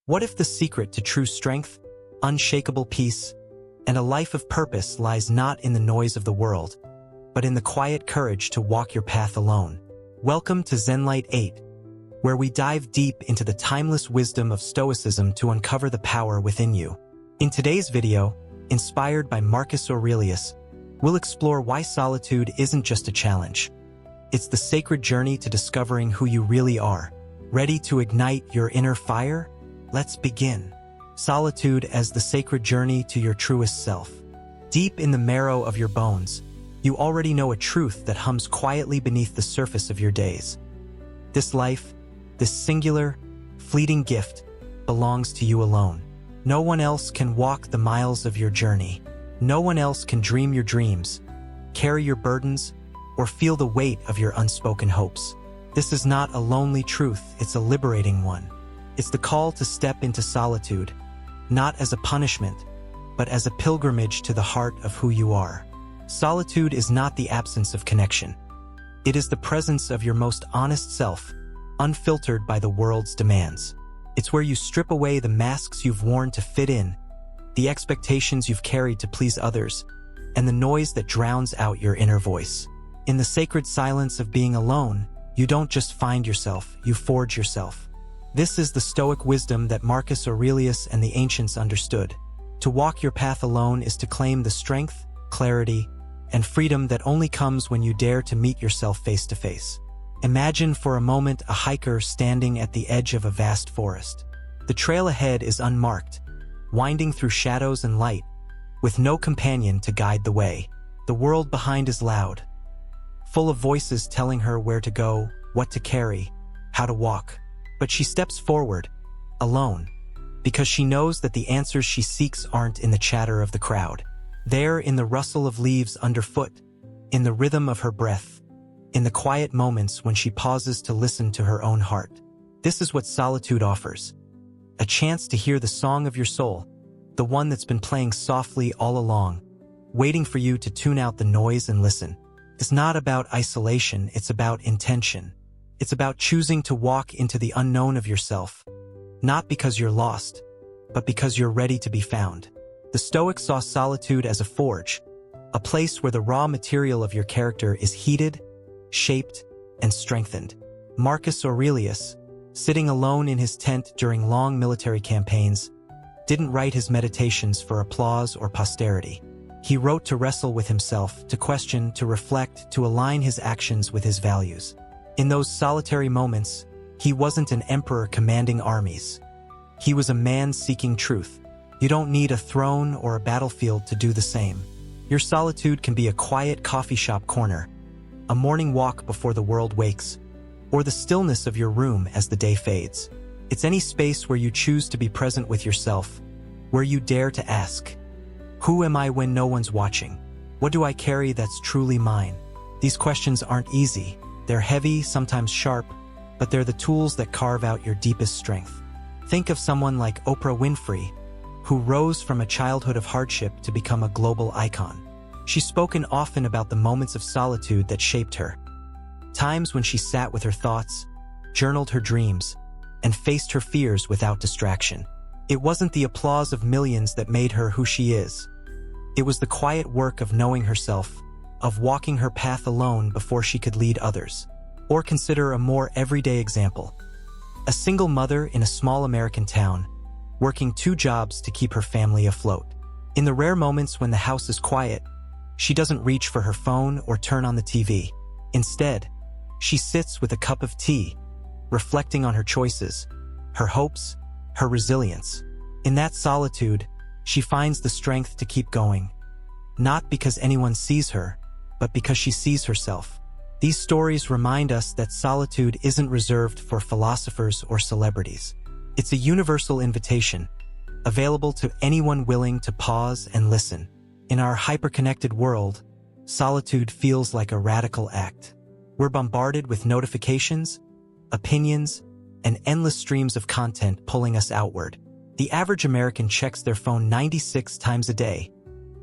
What if the secret to true strength, unshakable peace, and a life of purpose lies not in the noise of the world, but in the quiet courage to walk your path alone? Welcome to Zenlight 8, where we dive deep into the timeless wisdom of Stoicism to uncover the power within you. In today's video, inspired by Marcus Aurelius, we'll explore why solitude isn't just a challenge. It's the sacred journey to discovering who you really are. Ready to ignite your inner fire? Let's begin. Solitude as the sacred journey to your truest self. Deep in the marrow of your bones, you already know a truth that hums quietly beneath the surface of your days. This life, this singular, fleeting gift, belongs to you alone. No one else can walk the miles of your journey. No one else can dream your dreams, carry your burdens, or feel the weight of your unspoken hopes. This is not a lonely truth, it's a liberating one. It's the call to step into solitude, not as a punishment, but as a pilgrimage to the heart of who you are. Solitude is not the absence of connection. It is the presence of your most honest self, unfiltered by the world's demands. It's where you strip away the masks you've worn to fit in, the expectations you've carried to please others, and the noise that drowns out your inner voice. In the sacred silence of being alone, you don't just find yourself, you forge yourself. This is the Stoic wisdom that Marcus Aurelius and the ancients understood. To walk your path alone is to claim the strength, clarity, and freedom that only comes when you dare to meet yourself face to face. Imagine for a moment a hiker standing at the edge of a vast forest. The trail ahead is unmarked, winding through shadows and light, with no companion to guide the way. The world behind is loud, full of voices telling her where to go, what to carry, how to walk. But she steps forward, alone, because she knows that the answers she seeks aren't in the chatter of the crowd. They're in the rustle of leaves underfoot, in the rhythm of her breath, in the quiet moments when she pauses to listen to her own heart. This is what solitude offers. A chance to hear the song of your soul, the one that's been playing softly all along, waiting for you to tune out the noise and listen. It's not about isolation, it's about intention. It's about choosing to walk into the unknown of yourself, not because you're lost, but because you're ready to be found. The Stoics saw solitude as a forge, a place where the raw material of your character is heated, shaped, and strengthened. Marcus Aurelius, sitting alone in his tent during long military campaigns, didn't write his meditations for applause or posterity. He wrote to wrestle with himself, to question, to reflect, to align his actions with his values. In those solitary moments, he wasn't an emperor commanding armies. He was a man seeking truth. You don't need a throne or a battlefield to do the same. Your solitude can be a quiet coffee shop corner, a morning walk before the world wakes, or the stillness of your room as the day fades. It's any space where you choose to be present with yourself, where you dare to ask, who am I when no one's watching? What do I carry that's truly mine? These questions aren't easy. They're heavy, sometimes sharp, but they're the tools that carve out your deepest strength. Think of someone like Oprah Winfrey, who rose from a childhood of hardship to become a global icon. She's spoken often about the moments of solitude that shaped her. Times when she sat with her thoughts, journaled her dreams, and faced her fears without distraction. It wasn't the applause of millions that made her who she is. It was the quiet work of knowing herself, of walking her path alone before she could lead others. Or consider a more everyday example. A single mother in a small American town, working 2 jobs to keep her family afloat. In the rare moments when the house is quiet, she doesn't reach for her phone or turn on the TV. Instead, she sits with a cup of tea, reflecting on her choices, her hopes, her resilience. In that solitude, she finds the strength to keep going, not because anyone sees her, but because she sees herself. These stories remind us that solitude isn't reserved for philosophers or celebrities. It's a universal invitation, available to anyone willing to pause and listen. In our hyper-connected world, solitude feels like a radical act. We're bombarded with notifications, opinions, and endless streams of content pulling us outward. The average American checks their phone 96 times a day,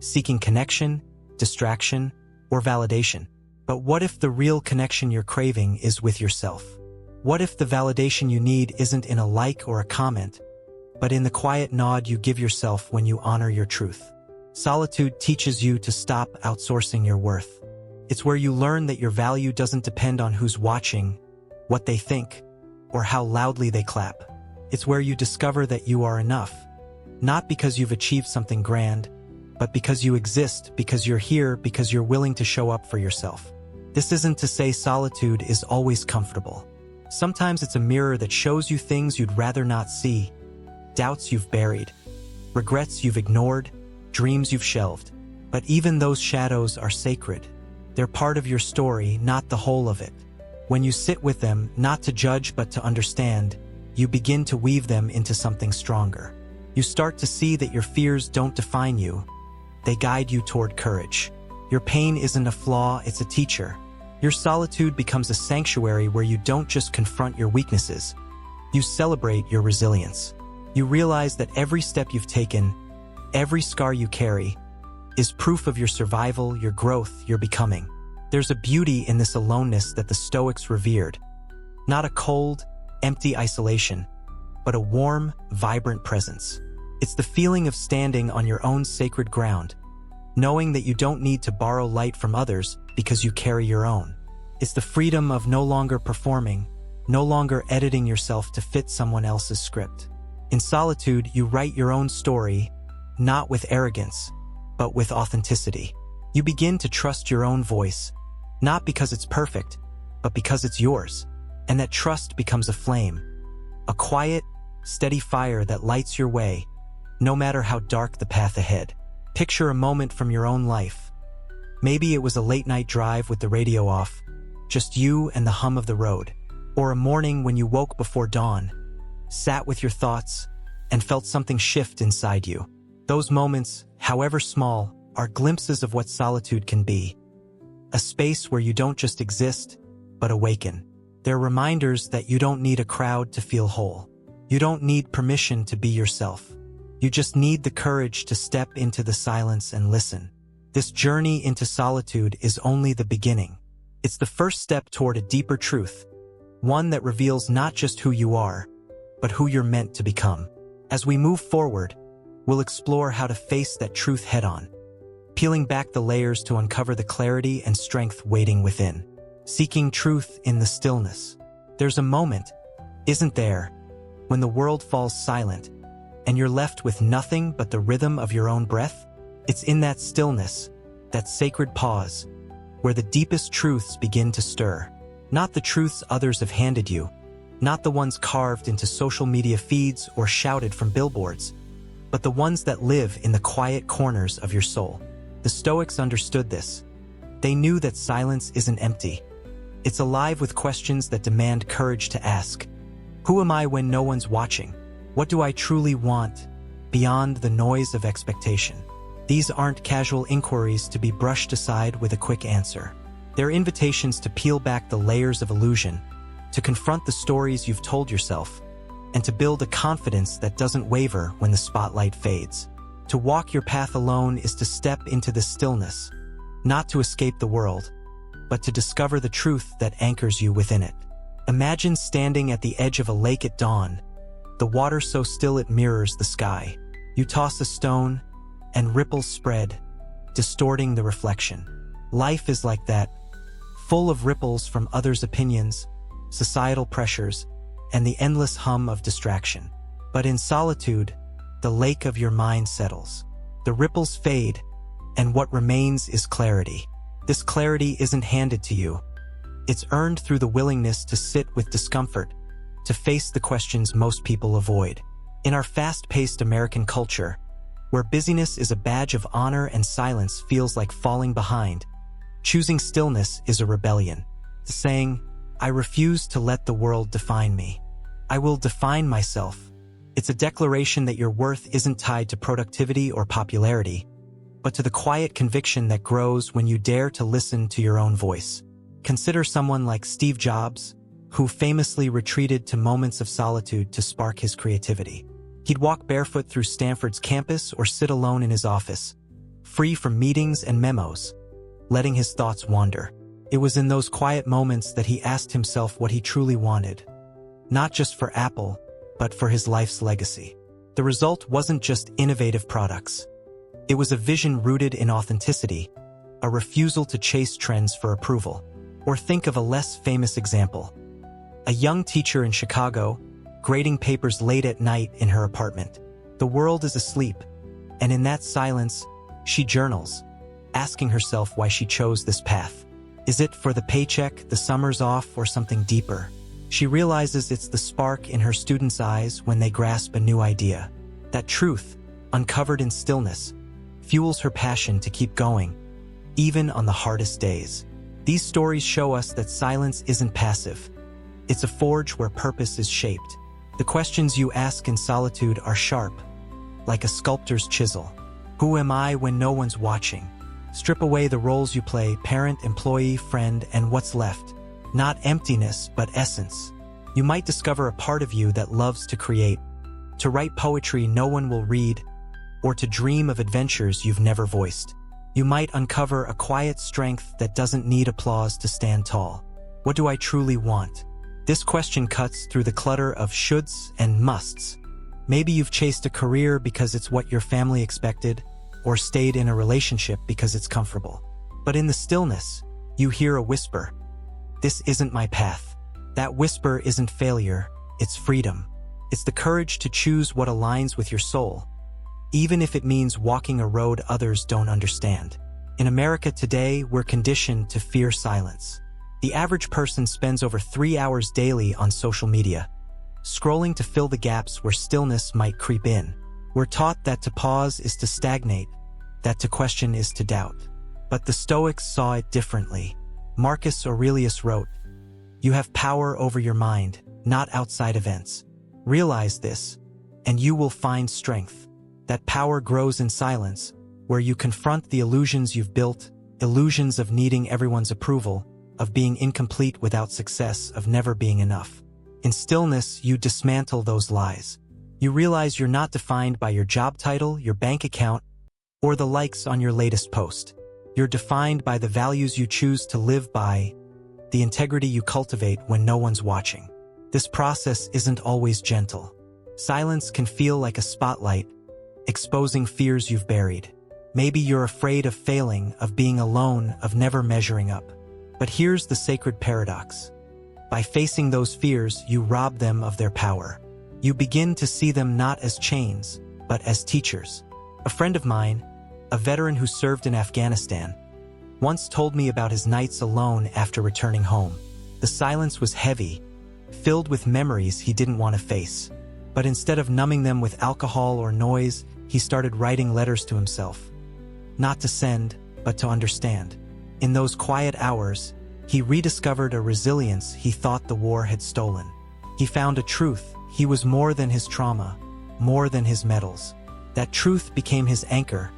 seeking connection, distraction, or validation. But what if the real connection you're craving is with yourself? What if the validation you need isn't in a like or a comment, but in the quiet nod you give yourself when you honor your truth. Solitude teaches you to stop outsourcing your worth. It's where you learn that your value doesn't depend on who's watching, what they think, or how loudly they clap. It's where you discover that you are enough, not because you've achieved something grand, but because you exist, because you're here, because you're willing to show up for yourself. This isn't to say solitude is always comfortable. Sometimes it's a mirror that shows you things you'd rather not see, doubts you've buried, regrets you've ignored, dreams you've shelved. But even those shadows are sacred. They're part of your story, not the whole of it. When you sit with them, not to judge but to understand, you begin to weave them into something stronger. You start to see that your fears don't define you. They guide you toward courage. Your pain isn't a flaw, it's a teacher. Your solitude becomes a sanctuary where you don't just confront your weaknesses. You celebrate your resilience. You realize that every step you've taken, every scar you carry, is proof of your survival, your growth, your becoming. There's a beauty in this aloneness that the Stoics revered. Not a cold, empty isolation, but a warm, vibrant presence. It's the feeling of standing on your own sacred ground, knowing that you don't need to borrow light from others because you carry your own. It's the freedom of no longer performing, no longer editing yourself to fit someone else's script. In solitude, you write your own story, not with arrogance, but with authenticity. You begin to trust your own voice, not because it's perfect, but because it's yours. And that trust becomes a flame, a quiet, steady fire that lights your way, no matter how dark the path ahead. Picture a moment from your own life. Maybe it was a late-night drive with the radio off, just you and the hum of the road. Or a morning when you woke before dawn, sat with your thoughts, and felt something shift inside you. Those moments, however small, are glimpses of what solitude can be. A space where you don't just exist, but awaken. They're reminders that you don't need a crowd to feel whole. You don't need permission to be yourself. You just need the courage to step into the silence and listen. This journey into solitude is only the beginning. It's the first step toward a deeper truth, one that reveals not just who you are, but who you're meant to become. As we move forward, we'll explore how to face that truth head-on, peeling back the layers to uncover the clarity and strength waiting within. Seeking truth in the stillness. There's a moment, isn't there, when the world falls silent, and you're left with nothing but the rhythm of your own breath? It's in that stillness, that sacred pause, where the deepest truths begin to stir. Not the truths others have handed you, not the ones carved into social media feeds or shouted from billboards, but the ones that live in the quiet corners of your soul. The Stoics understood this. They knew that silence isn't empty. It's alive with questions that demand courage to ask. Who am I when no one's watching? What do I truly want, beyond the noise of expectation? These aren't casual inquiries to be brushed aside with a quick answer. They're invitations to peel back the layers of illusion, to confront the stories you've told yourself, and to build a confidence that doesn't waver when the spotlight fades. To walk your path alone is to step into the stillness, not to escape the world, but to discover the truth that anchors you within it. Imagine standing at the edge of a lake at dawn, the water so still it mirrors the sky. You toss a stone, and ripples spread, distorting the reflection. Life is like that, full of ripples from others' opinions, societal pressures, and the endless hum of distraction. But in solitude, the lake of your mind settles. The ripples fade, and what remains is clarity. This clarity isn't handed to you. It's earned through the willingness to sit with discomfort, to face the questions most people avoid. In our fast-paced American culture, where busyness is a badge of honor and silence feels like falling behind, choosing stillness is a rebellion. The saying, "I refuse to let the world define me. I will define myself." It's a declaration that your worth isn't tied to productivity or popularity, but to the quiet conviction that grows when you dare to listen to your own voice. Consider someone like Steve Jobs, who famously retreated to moments of solitude to spark his creativity. He'd walk barefoot through Stanford's campus or sit alone in his office, free from meetings and memos, letting his thoughts wander. It was in those quiet moments that he asked himself what he truly wanted, not just for Apple, but for his life's legacy. The result wasn't just innovative products. It was a vision rooted in authenticity, a refusal to chase trends for approval. Or think of a less famous example. A young teacher in Chicago, grading papers late at night in her apartment. The world is asleep, and in that silence, she journals, asking herself why she chose this path. Is it for the paycheck, the summers off, or something deeper? She realizes it's the spark in her students' eyes when they grasp a new idea. That truth, uncovered in stillness, fuels her passion to keep going, even on the hardest days. These stories show us that silence isn't passive. It's a forge where purpose is shaped. The questions you ask in solitude are sharp, like a sculptor's chisel. Who am I when no one's watching? Strip away the roles you play, parent, employee, friend, and what's left? Not emptiness, but essence. You might discover a part of you that loves to create, to write poetry no one will read, or to dream of adventures you've never voiced. You might uncover a quiet strength that doesn't need applause to stand tall. What do I truly want? This question cuts through the clutter of shoulds and musts. Maybe you've chased a career because it's what your family expected, or stayed in a relationship because it's comfortable. But in the stillness, you hear a whisper. This isn't my path. That whisper isn't failure, it's freedom. It's the courage to choose what aligns with your soul, even if it means walking a road others don't understand. In America today, we're conditioned to fear silence. The average person spends over 3 hours daily on social media, scrolling to fill the gaps where stillness might creep in. We're taught that to pause is to stagnate, that to question is to doubt. But the Stoics saw it differently. Marcus Aurelius wrote, "You have power over your mind, not outside events. Realize this, and you will find strength." That power grows in silence, where you confront the illusions you've built, illusions of needing everyone's approval, of being incomplete without success, of never being enough. In stillness, you dismantle those lies. You realize you're not defined by your job title, your bank account, or the likes on your latest post. You're defined by the values you choose to live by, the integrity you cultivate when no one's watching. This process isn't always gentle. Silence can feel like a spotlight, exposing fears you've buried. Maybe you're afraid of failing, of being alone, of never measuring up. But here's the sacred paradox. By facing those fears, you rob them of their power. You begin to see them not as chains, but as teachers. A friend of mine, a veteran who served in Afghanistan, once told me about his nights alone after returning home. The silence was heavy, filled with memories he didn't want to face. But instead of numbing them with alcohol or noise, he started writing letters to himself. Not to send, but to understand. In those quiet hours, he rediscovered a resilience he thought the war had stolen. He found a truth. He was more than his trauma, more than his medals. That truth became his anchor,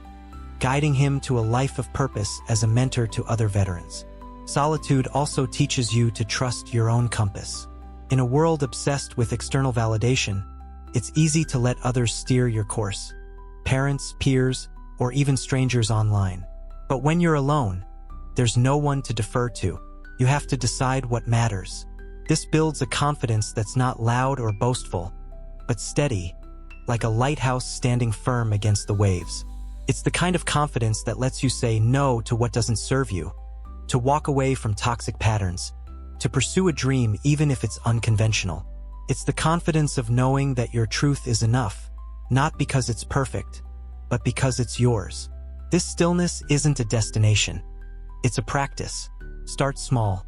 guiding him to a life of purpose as a mentor to other veterans. Solitude also teaches you to trust your own compass. In a world obsessed with external validation, it's easy to let others steer your course. Parents, peers, or even strangers online. But when you're alone, there's no one to defer to. You have to decide what matters. This builds a confidence that's not loud or boastful, but steady, like a lighthouse standing firm against the waves. It's the kind of confidence that lets you say no to what doesn't serve you, to walk away from toxic patterns, to pursue a dream even if it's unconventional. It's the confidence of knowing that your truth is enough, not because it's perfect, but because it's yours. This stillness isn't a destination. It's a practice. Start small.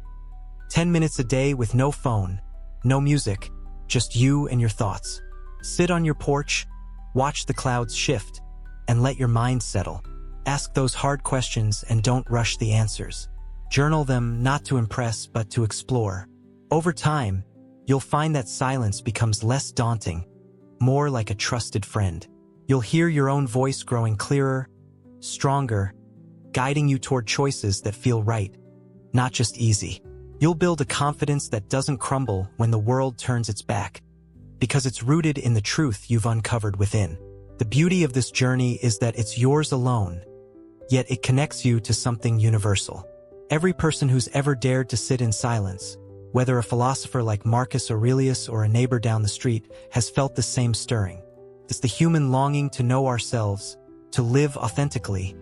10 minutes a day with no phone, no music, just you and your thoughts. Sit on your porch, watch the clouds shift, and let your mind settle. Ask those hard questions and don't rush the answers. Journal them not to impress but to explore. Over time, you'll find that silence becomes less daunting, more like a trusted friend. You'll hear your own voice growing clearer, stronger, guiding you toward choices that feel right, not just easy. You'll build a confidence that doesn't crumble when the world turns its back, because it's rooted in the truth you've uncovered within. The beauty of this journey is that it's yours alone, yet it connects you to something universal. Every person who's ever dared to sit in silence, whether a philosopher like Marcus Aurelius or a neighbor down the street, has felt the same stirring. It's the human longing to know ourselves, to live authentically,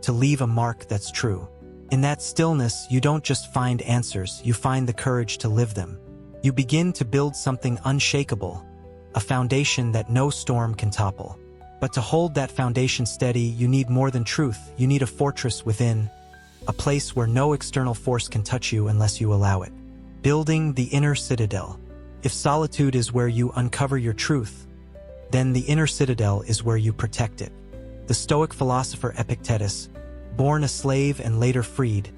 to leave a mark that's true. In that stillness, you don't just find answers, you find the courage to live them. You begin to build something unshakable, a foundation that no storm can topple. But to hold that foundation steady, you need more than truth. You need a fortress within, a place where no external force can touch you unless you allow it. Building the inner citadel. If solitude is where you uncover your truth, then the inner citadel is where you protect it. The Stoic philosopher Epictetus, born a slave and later freed,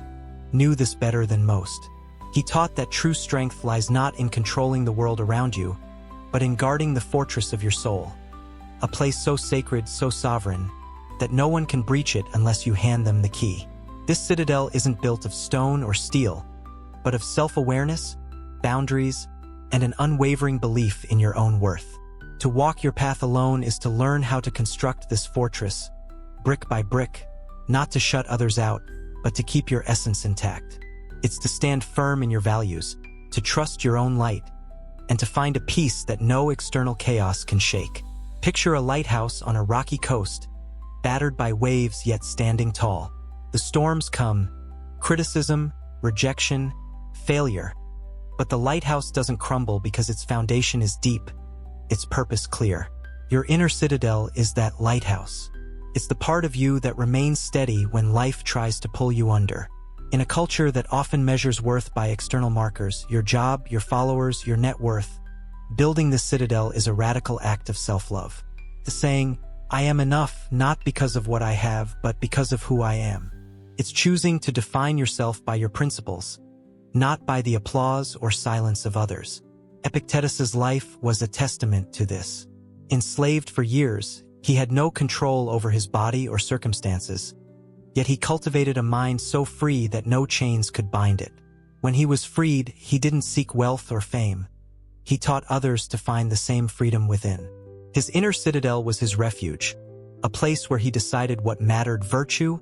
knew this better than most. He taught that true strength lies not in controlling the world around you, but in guarding the fortress of your soul. A place so sacred, so sovereign, that no one can breach it unless you hand them the key. This citadel isn't built of stone or steel, but of self-awareness, boundaries, and an unwavering belief in your own worth. To walk your path alone is to learn how to construct this fortress, brick by brick, not to shut others out, but to keep your essence intact. It's to stand firm in your values, to trust your own light, and to find a peace that no external chaos can shake. Picture a lighthouse on a rocky coast, battered by waves yet standing tall. The storms come, criticism, rejection, failure. But the lighthouse doesn't crumble because its foundation is deep, its purpose clear. Your inner citadel is that lighthouse. It's the part of you that remains steady when life tries to pull you under. In a culture that often measures worth by external markers, your job, your followers, your net worth, building this citadel is a radical act of self-love. The saying, "I am enough not because of what I have, but because of who I am." It's choosing to define yourself by your principles, not by the applause or silence of others. Epictetus's life was a testament to this. Enslaved for years, he had no control over his body or circumstances, yet he cultivated a mind so free that no chains could bind it. When he was freed, he didn't seek wealth or fame. He taught others to find the same freedom within. His inner citadel was his refuge, a place where he decided what mattered: virtue,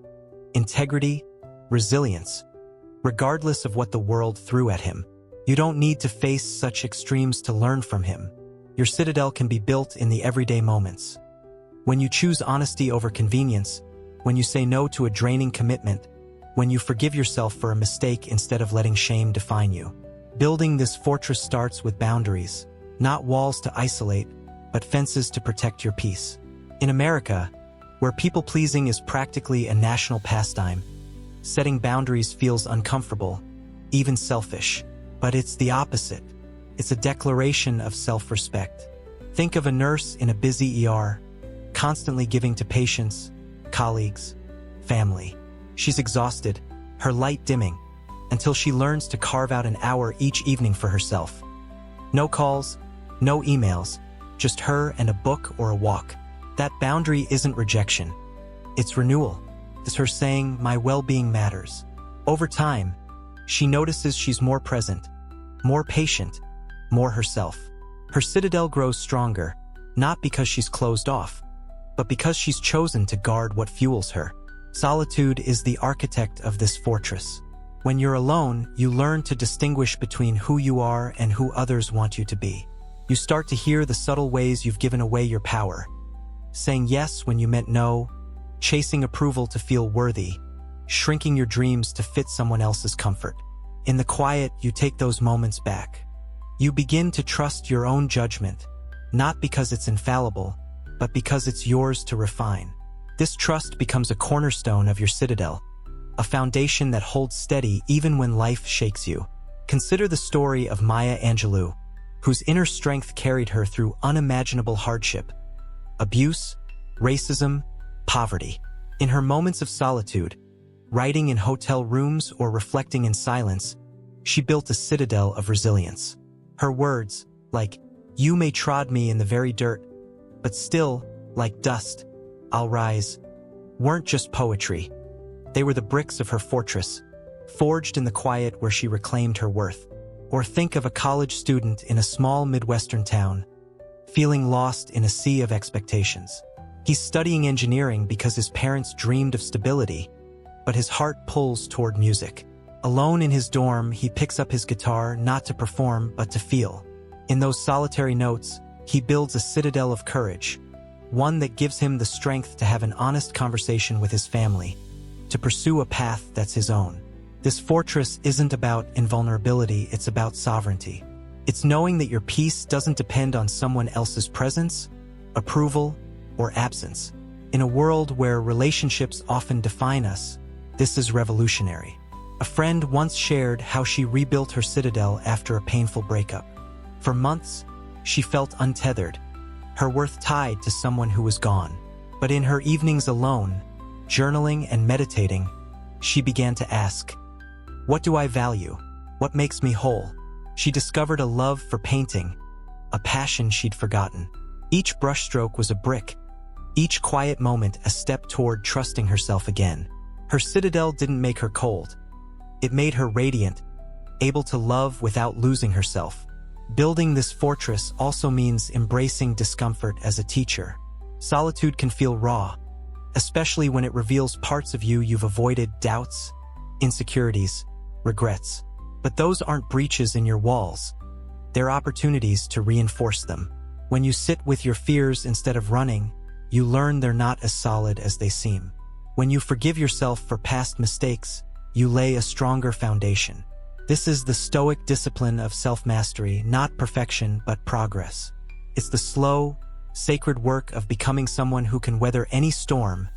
integrity, resilience, regardless of what the world threw at him. You don't need to face such extremes to learn from him. Your citadel can be built in the everyday moments. When you choose honesty over convenience, when you say no to a draining commitment, when you forgive yourself for a mistake instead of letting shame define you. Building this fortress starts with boundaries, not walls to isolate, but fences to protect your peace. In America, where people-pleasing is practically a national pastime, setting boundaries feels uncomfortable, even selfish. But it's the opposite. It's a declaration of self-respect. Think of a nurse in a busy ER, constantly giving to patients, colleagues, family. She's exhausted, her light dimming, until she learns to carve out an hour each evening for herself. No calls, no emails, just her and a book or a walk. That boundary isn't rejection. It's renewal. It's her saying, "My well-being matters." Over time, she notices she's more present, more patient, more herself. Her citadel grows stronger, not because she's closed off, but because she's chosen to guard what fuels her. Solitude is the architect of this fortress. When you're alone, you learn to distinguish between who you are and who others want you to be. You start to hear the subtle ways you've given away your power, saying yes when you meant no, chasing approval to feel worthy, shrinking your dreams to fit someone else's comfort. In the quiet, you take those moments back. You begin to trust your own judgment, not because it's infallible, but because it's yours to refine. This trust becomes a cornerstone of your citadel, a foundation that holds steady even when life shakes you. Consider the story of Maya Angelou, whose inner strength carried her through unimaginable hardship, abuse, racism, poverty. In her moments of solitude, writing in hotel rooms or reflecting in silence, she built a citadel of resilience. Her words, like, "You may trod me in the very dirt, but still, like dust, I'll rise," weren't just poetry. They were the bricks of her fortress, forged in the quiet where she reclaimed her worth. Or think of a college student in a small Midwestern town, feeling lost in a sea of expectations. He's studying engineering because his parents dreamed of stability, but his heart pulls toward music. Alone in his dorm, he picks up his guitar not to perform but to feel. In those solitary notes, he builds a citadel of courage, one that gives him the strength to have an honest conversation with his family, to pursue a path that's his own. This fortress isn't about invulnerability, it's about sovereignty. It's knowing that your peace doesn't depend on someone else's presence, approval, or absence. In a world where relationships often define us, this is revolutionary. A friend once shared how she rebuilt her citadel after a painful breakup. For months, she felt untethered, her worth tied to someone who was gone. But in her evenings alone, journaling and meditating, she began to ask, "What do I value? What makes me whole?" She discovered a love for painting, a passion she'd forgotten. Each brushstroke was a brick, each quiet moment a step toward trusting herself again. Her citadel didn't make her cold. It made her radiant, able to love without losing herself. Building this fortress also means embracing discomfort as a teacher. Solitude can feel raw, especially when it reveals parts of you you've avoided: doubts, insecurities, regrets. But those aren't breaches in your walls. They're opportunities to reinforce them. When you sit with your fears instead of running, you learn they're not as solid as they seem. When you forgive yourself for past mistakes, you lay a stronger foundation. This is the Stoic discipline of self-mastery, not perfection but progress. It's the slow, sacred work of becoming someone who can weather any storm,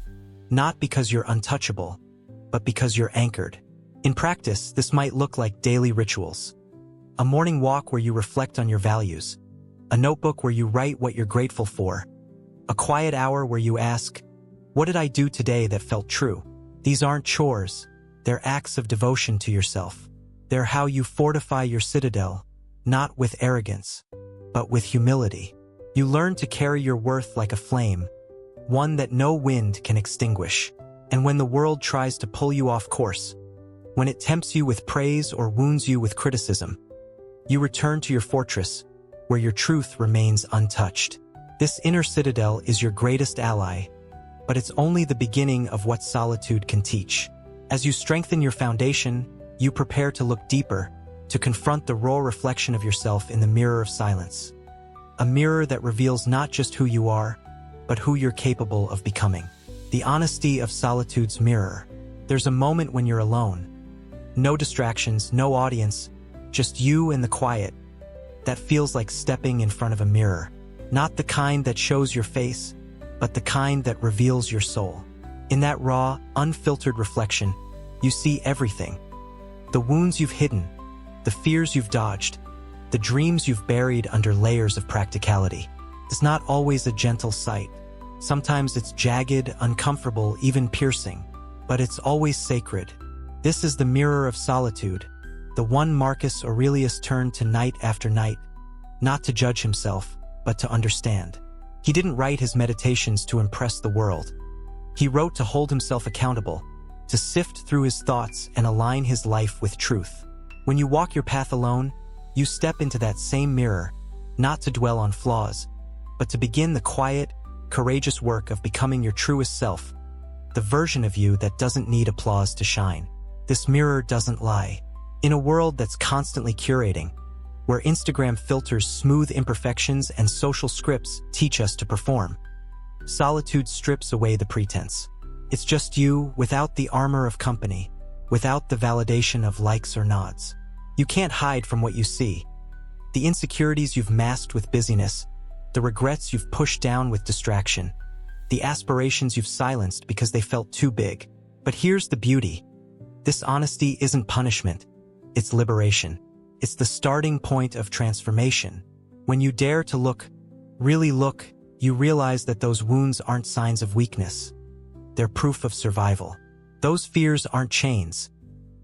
not because you're untouchable, but because you're anchored. In practice, this might look like daily rituals. A morning walk where you reflect on your values, a notebook where you write what you're grateful for, a quiet hour where you ask, "What did I do today that felt true?" These aren't chores, they're acts of devotion to yourself. They're how you fortify your citadel, not with arrogance, but with humility. You learn to carry your worth like a flame, one that no wind can extinguish. And when the world tries to pull you off course, when it tempts you with praise or wounds you with criticism, you return to your fortress, where your truth remains untouched. This inner citadel is your greatest ally, but it's only the beginning of what solitude can teach. As you strengthen your foundation, you prepare to look deeper, to confront the raw reflection of yourself in the mirror of silence. A mirror that reveals not just who you are, but who you're capable of becoming. The honesty of solitude's mirror. There's a moment when you're alone. No distractions, no audience, just you and the quiet. That feels like stepping in front of a mirror. Not the kind that shows your face, but the kind that reveals your soul. In that raw, unfiltered reflection, you see everything. The wounds you've hidden, the fears you've dodged, the dreams you've buried under layers of practicality. It's not always a gentle sight. Sometimes it's jagged, uncomfortable, even piercing. But it's always sacred. This is the mirror of solitude, the one Marcus Aurelius turned to night after night, not to judge himself, but to understand. He didn't write his meditations to impress the world. He wrote to hold himself accountable, to sift through his thoughts and align his life with truth. When you walk your path alone, you step into that same mirror, not to dwell on flaws, but to begin the quiet, courageous work of becoming your truest self, the version of you that doesn't need applause to shine. This mirror doesn't lie. In a world that's constantly curating, where Instagram filters smooth imperfections and social scripts teach us to perform, solitude strips away the pretense. It's just you, without the armor of company, without the validation of likes or nods. You can't hide from what you see. The insecurities you've masked with busyness, the regrets you've pushed down with distraction, the aspirations you've silenced because they felt too big. But here's the beauty. This honesty isn't punishment, it's liberation. It's the starting point of transformation. When you dare to look, really look, you realize that those wounds aren't signs of weakness. They're proof of survival. Those fears aren't chains.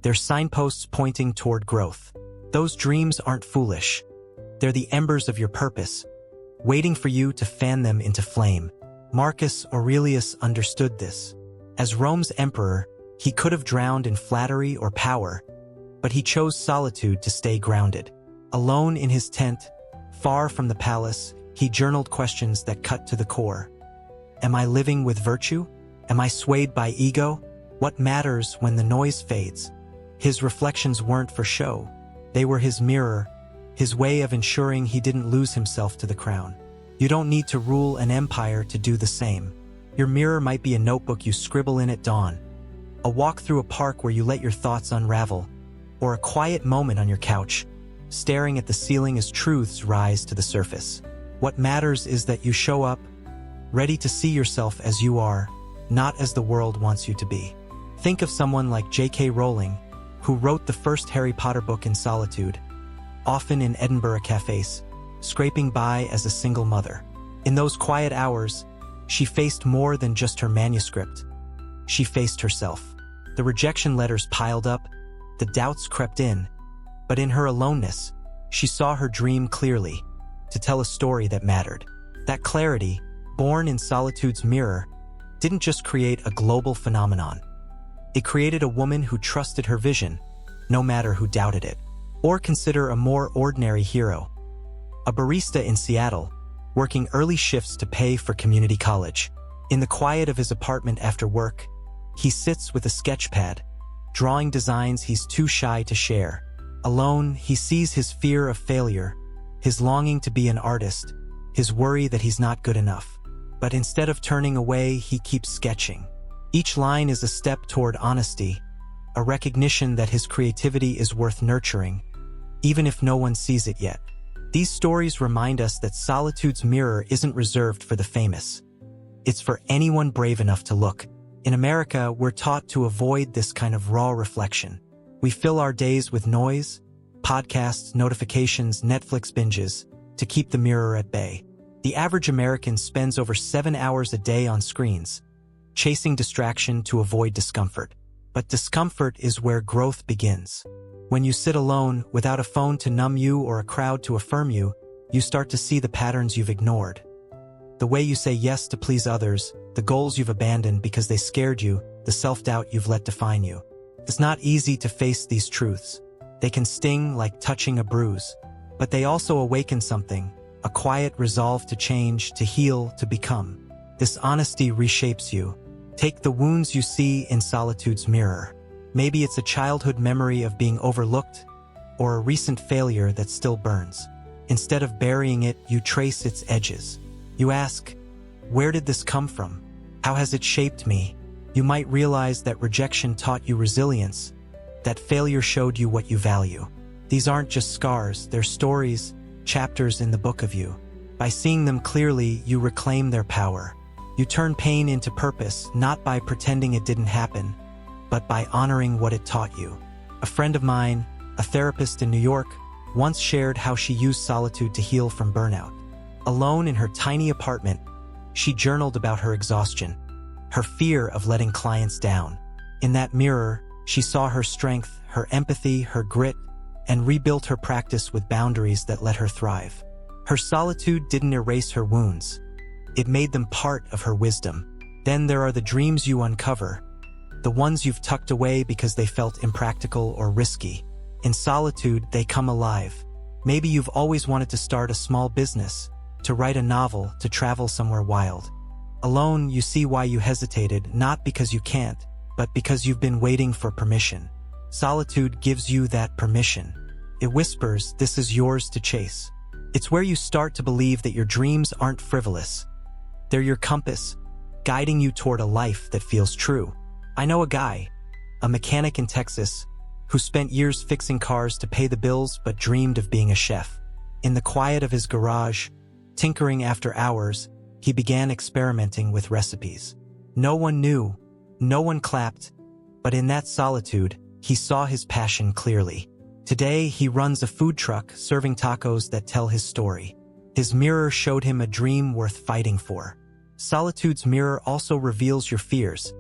They're signposts pointing toward growth. Those dreams aren't foolish. They're the embers of your purpose, waiting for you to fan them into flame. Marcus Aurelius understood this. As Rome's emperor, he could have drowned in flattery or power, but he chose solitude to stay grounded. Alone in his tent, far from the palace, he journaled questions that cut to the core. Am I living with virtue? Am I swayed by ego? What matters when the noise fades? His reflections weren't for show. They were his mirror, his way of ensuring he didn't lose himself to the crown. You don't need to rule an empire to do the same. Your mirror might be a notebook you scribble in at dawn, a walk through a park where you let your thoughts unravel, or a quiet moment on your couch, staring at the ceiling as truths rise to the surface. What matters is that you show up, ready to see yourself as you are, not as the world wants you to be. Think of someone like J.K. Rowling, who wrote the first Harry Potter book in solitude, often in Edinburgh cafes, scraping by as a single mother. In those quiet hours, she faced more than just her manuscript. She faced herself. The rejection letters piled up, the doubts crept in, but in her aloneness, she saw her dream clearly, to tell a story that mattered. That clarity, born in solitude's mirror, didn't just create a global phenomenon. It created a woman who trusted her vision, no matter who doubted it. Or consider a more ordinary hero. A barista in Seattle, working early shifts to pay for community college. In the quiet of his apartment after work, he sits with a sketch pad, drawing designs he's too shy to share. Alone, he sees his fear of failure, his longing to be an artist, his worry that he's not good enough. But instead of turning away, he keeps sketching. Each line is a step toward honesty, a recognition that his creativity is worth nurturing, even if no one sees it yet. These stories remind us that solitude's mirror isn't reserved for the famous. It's for anyone brave enough to look. In America, we're taught to avoid this kind of raw reflection. We fill our days with noise, podcasts, notifications, Netflix binges, to keep the mirror at bay. The average American spends over 7 hours a day on screens, chasing distraction to avoid discomfort. But discomfort is where growth begins. When you sit alone, without a phone to numb you or a crowd to affirm you, you start to see the patterns you've ignored. The way you say yes to please others, the goals you've abandoned because they scared you, the self-doubt you've let define you. It's not easy to face these truths. They can sting like touching a bruise, but they also awaken something, a quiet resolve to change, to heal, to become. This honesty reshapes you. Take the wounds you see in solitude's mirror. Maybe it's a childhood memory of being overlooked, or a recent failure that still burns. Instead of burying it, you trace its edges. You ask, where did this come from? How has it shaped me? You might realize that rejection taught you resilience, that failure showed you what you value. These aren't just scars, they're stories, chapters in the book of you. By seeing them clearly, you reclaim their power. You turn pain into purpose, not by pretending it didn't happen, but by honoring what it taught you. A friend of mine, a therapist in New York, once shared how she used solitude to heal from burnout. Alone in her tiny apartment, she journaled about her exhaustion, her fear of letting clients down. In that mirror, she saw her strength, her empathy, her grit, and rebuilt her practice with boundaries that let her thrive. Her solitude didn't erase her wounds. It made them part of her wisdom. Then there are the dreams you uncover, the ones you've tucked away because they felt impractical or risky. In solitude, they come alive. Maybe you've always wanted to start a small business, to write a novel, to travel somewhere wild. Alone, you see why you hesitated, not because you can't, but because you've been waiting for permission. Solitude gives you that permission. It whispers, this is yours to chase. It's where you start to believe that your dreams aren't frivolous. They're your compass, guiding you toward a life that feels true. I know a guy, a mechanic in Texas, who spent years fixing cars to pay the bills but dreamed of being a chef. In the quiet of his garage, tinkering after hours, he began experimenting with recipes. No one knew, no one clapped, but in that solitude, he saw his passion clearly. Today, he runs a food truck serving tacos that tell his story. His mirror showed him a dream worth fighting for. Solitude's mirror also reveals your fears,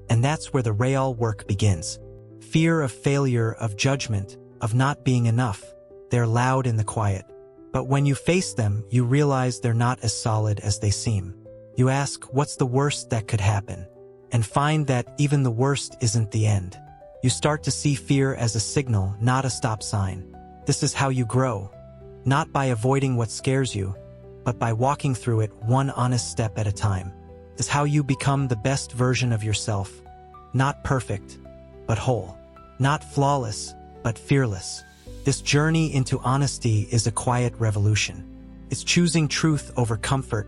and that's where the real work begins. Fear of failure, of judgment, of not being enough. They're loud in the quiet. But when you face them, you realize they're not as solid as they seem. You ask, what's the worst that could happen? And find that even the worst isn't the end. You start to see fear as a signal, not a stop sign. This is how you grow. Not by avoiding what scares you, but by walking through it one honest step at a time. This is how you become the best version of yourself. Not perfect, but whole. Not flawless, but fearless. This journey into honesty is a quiet revolution. It's choosing truth over comfort,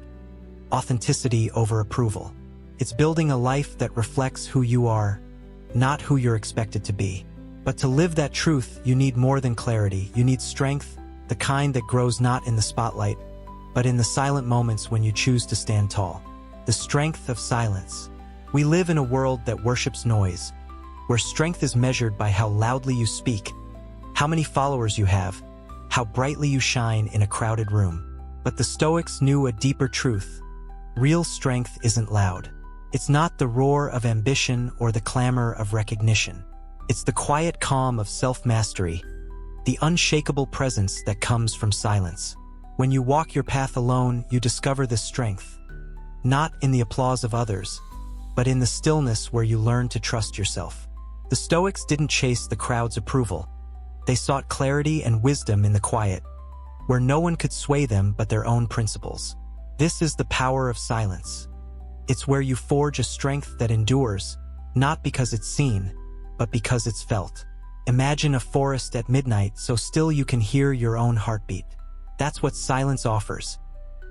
authenticity over approval. It's building a life that reflects who you are, not who you're expected to be. But to live that truth, you need more than clarity. You need strength, the kind that grows not in the spotlight, but in the silent moments when you choose to stand tall. The strength of silence. We live in a world that worships noise, where strength is measured by how loudly you speak, how many followers you have, how brightly you shine in a crowded room. But the Stoics knew a deeper truth. Real strength isn't loud. It's not the roar of ambition or the clamor of recognition. It's the quiet calm of self-mastery, the unshakable presence that comes from silence. When you walk your path alone, you discover this strength, not in the applause of others, but in the stillness where you learn to trust yourself. The Stoics didn't chase the crowd's approval. They sought clarity and wisdom in the quiet, where no one could sway them but their own principles. This is the power of silence. It's where you forge a strength that endures, not because it's seen, but because it's felt. Imagine a forest at midnight so still you can hear your own heartbeat. That's what silence offers,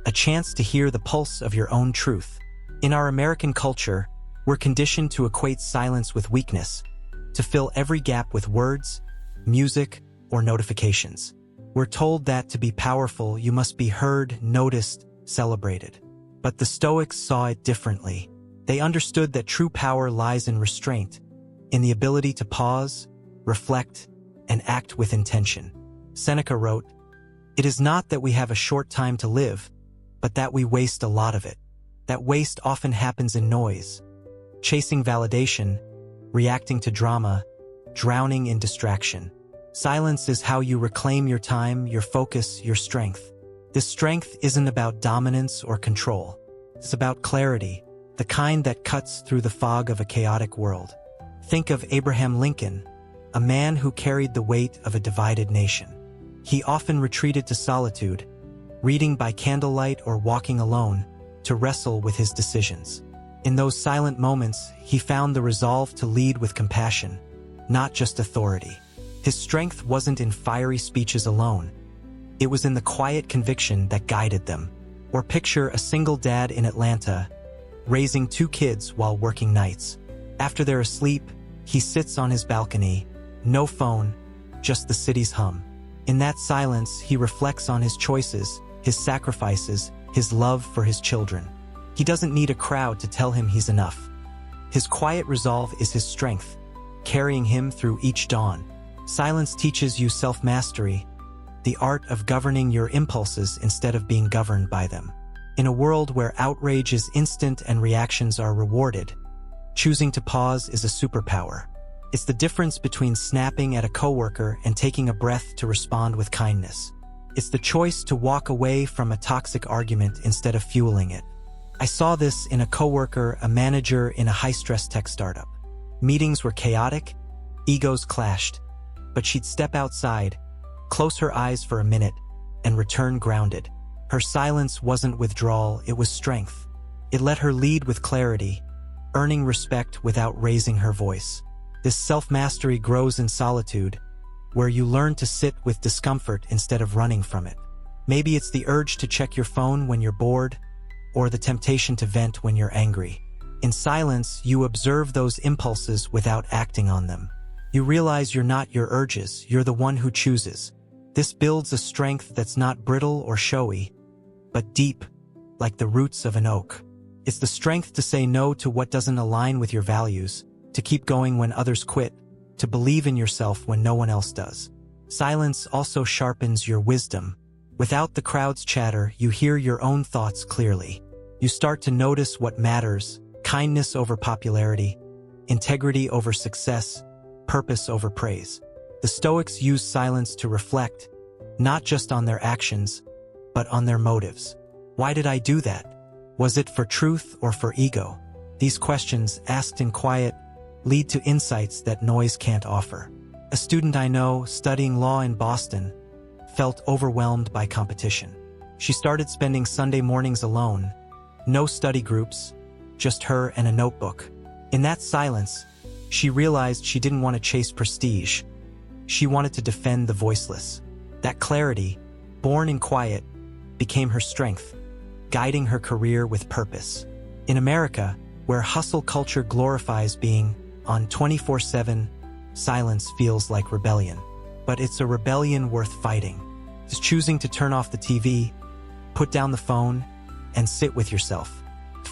a chance to hear the pulse of your own truth. In our American culture, we're conditioned to equate silence with weakness, to fill every gap with words, music, or notifications. We're told that to be powerful, you must be heard, noticed, celebrated. But the Stoics saw it differently. They understood that true power lies in restraint, in the ability to pause, reflect, and act with intention. Seneca wrote, "It is not that we have a short time to live, but that we waste a lot of it. That waste often happens in noise, chasing validation, reacting to drama, drowning in distraction. Silence is how you reclaim your time, your focus, your strength. This strength isn't about dominance or control. It's about clarity, the kind that cuts through the fog of a chaotic world." Think of Abraham Lincoln, a man who carried the weight of a divided nation. He often retreated to solitude, reading by candlelight or walking alone, to wrestle with his decisions. In those silent moments, he found the resolve to lead with compassion, not just authority. His strength wasn't in fiery speeches alone. It was in the quiet conviction that guided them. Or picture a single dad in Atlanta, raising 2 kids while working nights. After they're asleep, he sits on his balcony, no phone, just the city's hum. In that silence, he reflects on his choices, his sacrifices, his love for his children. He doesn't need a crowd to tell him he's enough. His quiet resolve is his strength, carrying him through each dawn. Silence teaches you self-mastery, the art of governing your impulses instead of being governed by them. In a world where outrage is instant and reactions are rewarded, choosing to pause is a superpower. It's the difference between snapping at a coworker and taking a breath to respond with kindness. It's the choice to walk away from a toxic argument instead of fueling it. I saw this in a coworker, a manager in a high-stress tech startup. Meetings were chaotic, egos clashed, but she'd step outside, close her eyes for a minute, and return grounded. Her silence wasn't withdrawal, it was strength. It let her lead with clarity, earning respect without raising her voice. This self-mastery grows in solitude, where you learn to sit with discomfort instead of running from it. Maybe it's the urge to check your phone when you're bored, or the temptation to vent when you're angry. In silence, you observe those impulses without acting on them. You realize you're not your urges, you're the one who chooses. This builds a strength that's not brittle or showy, but deep, like the roots of an oak. It's the strength to say no to what doesn't align with your values, to keep going when others quit, to believe in yourself when no one else does. Silence also sharpens your wisdom. Without the crowd's chatter, you hear your own thoughts clearly. You start to notice what matters: kindness over popularity, integrity over success, purpose over praise. The Stoics use silence to reflect, not just on their actions, but on their motives. Why did I do that? Was it for truth or for ego? These questions, asked in quiet, lead to insights that noise can't offer. A student I know, studying law in Boston, felt overwhelmed by competition. She started spending Sunday mornings alone, no study groups, just her and a notebook. In that silence, she realized she didn't want to chase prestige. She wanted to defend the voiceless. That clarity, born in quiet, became her strength, guiding her career with purpose. In America, where hustle culture glorifies being on 24/7, silence feels like rebellion. But it's a rebellion worth fighting. It's choosing to turn off the TV, put down the phone, and sit with yourself.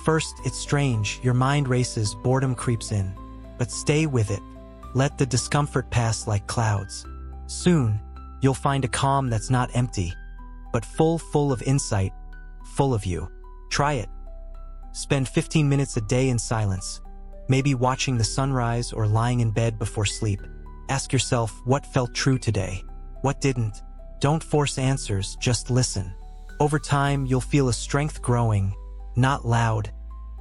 First, it's strange, your mind races, boredom creeps in. But stay with it. Let the discomfort pass like clouds. Soon, you'll find a calm that's not empty, but full of insight, full of you. Try it. Spend 15 minutes a day in silence, maybe watching the sunrise or lying in bed before sleep. Ask yourself what felt true today, what didn't. Don't force answers, just listen. Over time, you'll feel a strength growing, not loud,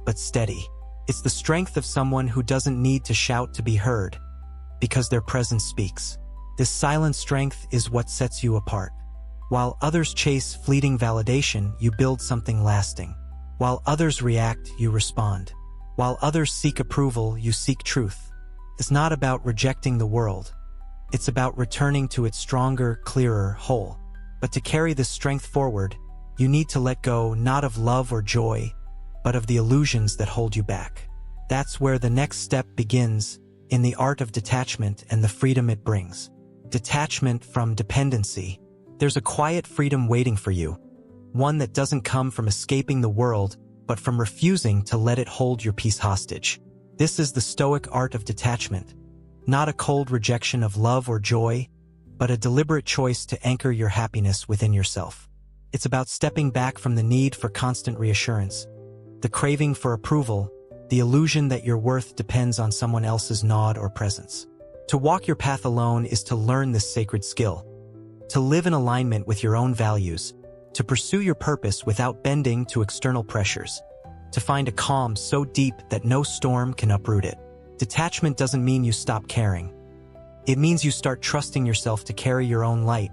but steady. It's the strength of someone who doesn't need to shout to be heard, because their presence speaks. This silent strength is what sets you apart. While others chase fleeting validation, you build something lasting. While others react, you respond. While others seek approval, you seek truth. It's not about rejecting the world. It's about returning to its stronger, clearer whole. But to carry this strength forward, you need to let go not of love or joy, but of the illusions that hold you back. That's where the next step begins, in the art of detachment and the freedom it brings. Detachment from dependency. There's a quiet freedom waiting for you, one that doesn't come from escaping the world, but from refusing to let it hold your peace hostage. This is the Stoic art of detachment, not a cold rejection of love or joy, but a deliberate choice to anchor your happiness within yourself. It's about stepping back from the need for constant reassurance, the craving for approval, the illusion that your worth depends on someone else's nod or presence. To walk your path alone is to learn this sacred skill, to live in alignment with your own values, to pursue your purpose without bending to external pressures, to find a calm so deep that no storm can uproot it. Detachment doesn't mean you stop caring. It means you start trusting yourself to carry your own light,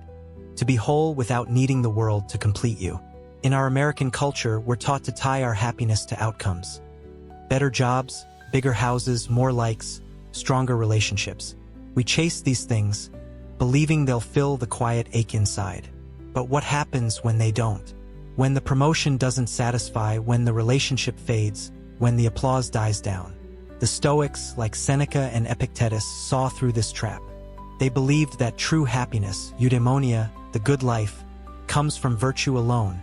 to be whole without needing the world to complete you. In our American culture, we're taught to tie our happiness to outcomes. Better jobs, bigger houses, more likes, stronger relationships. We chase these things, believing they'll fill the quiet ache inside. But what happens when they don't? When the promotion doesn't satisfy, when the relationship fades, when the applause dies down? The Stoics, like Seneca and Epictetus, saw through this trap. They believed that true happiness, eudaimonia, the good life, comes from virtue alone,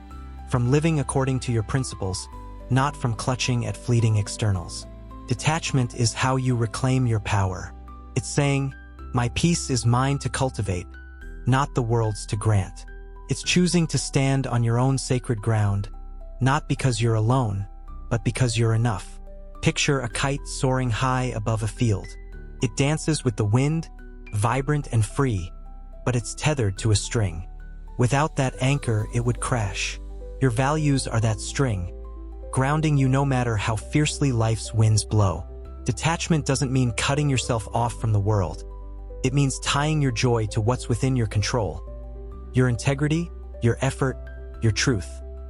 from living according to your principles, not from clutching at fleeting externals. Detachment is how you reclaim your power. It's saying, my peace is mine to cultivate, not the world's to grant. It's choosing to stand on your own sacred ground, not because you're alone, but because you're enough. Picture a kite soaring high above a field. It dances with the wind, vibrant and free, but it's tethered to a string. Without that anchor, it would crash. Your values are that string, grounding you no matter how fiercely life's winds blow. Detachment doesn't mean cutting yourself off from the world. It means tying your joy to what's within your control. Your integrity, your effort, your truth.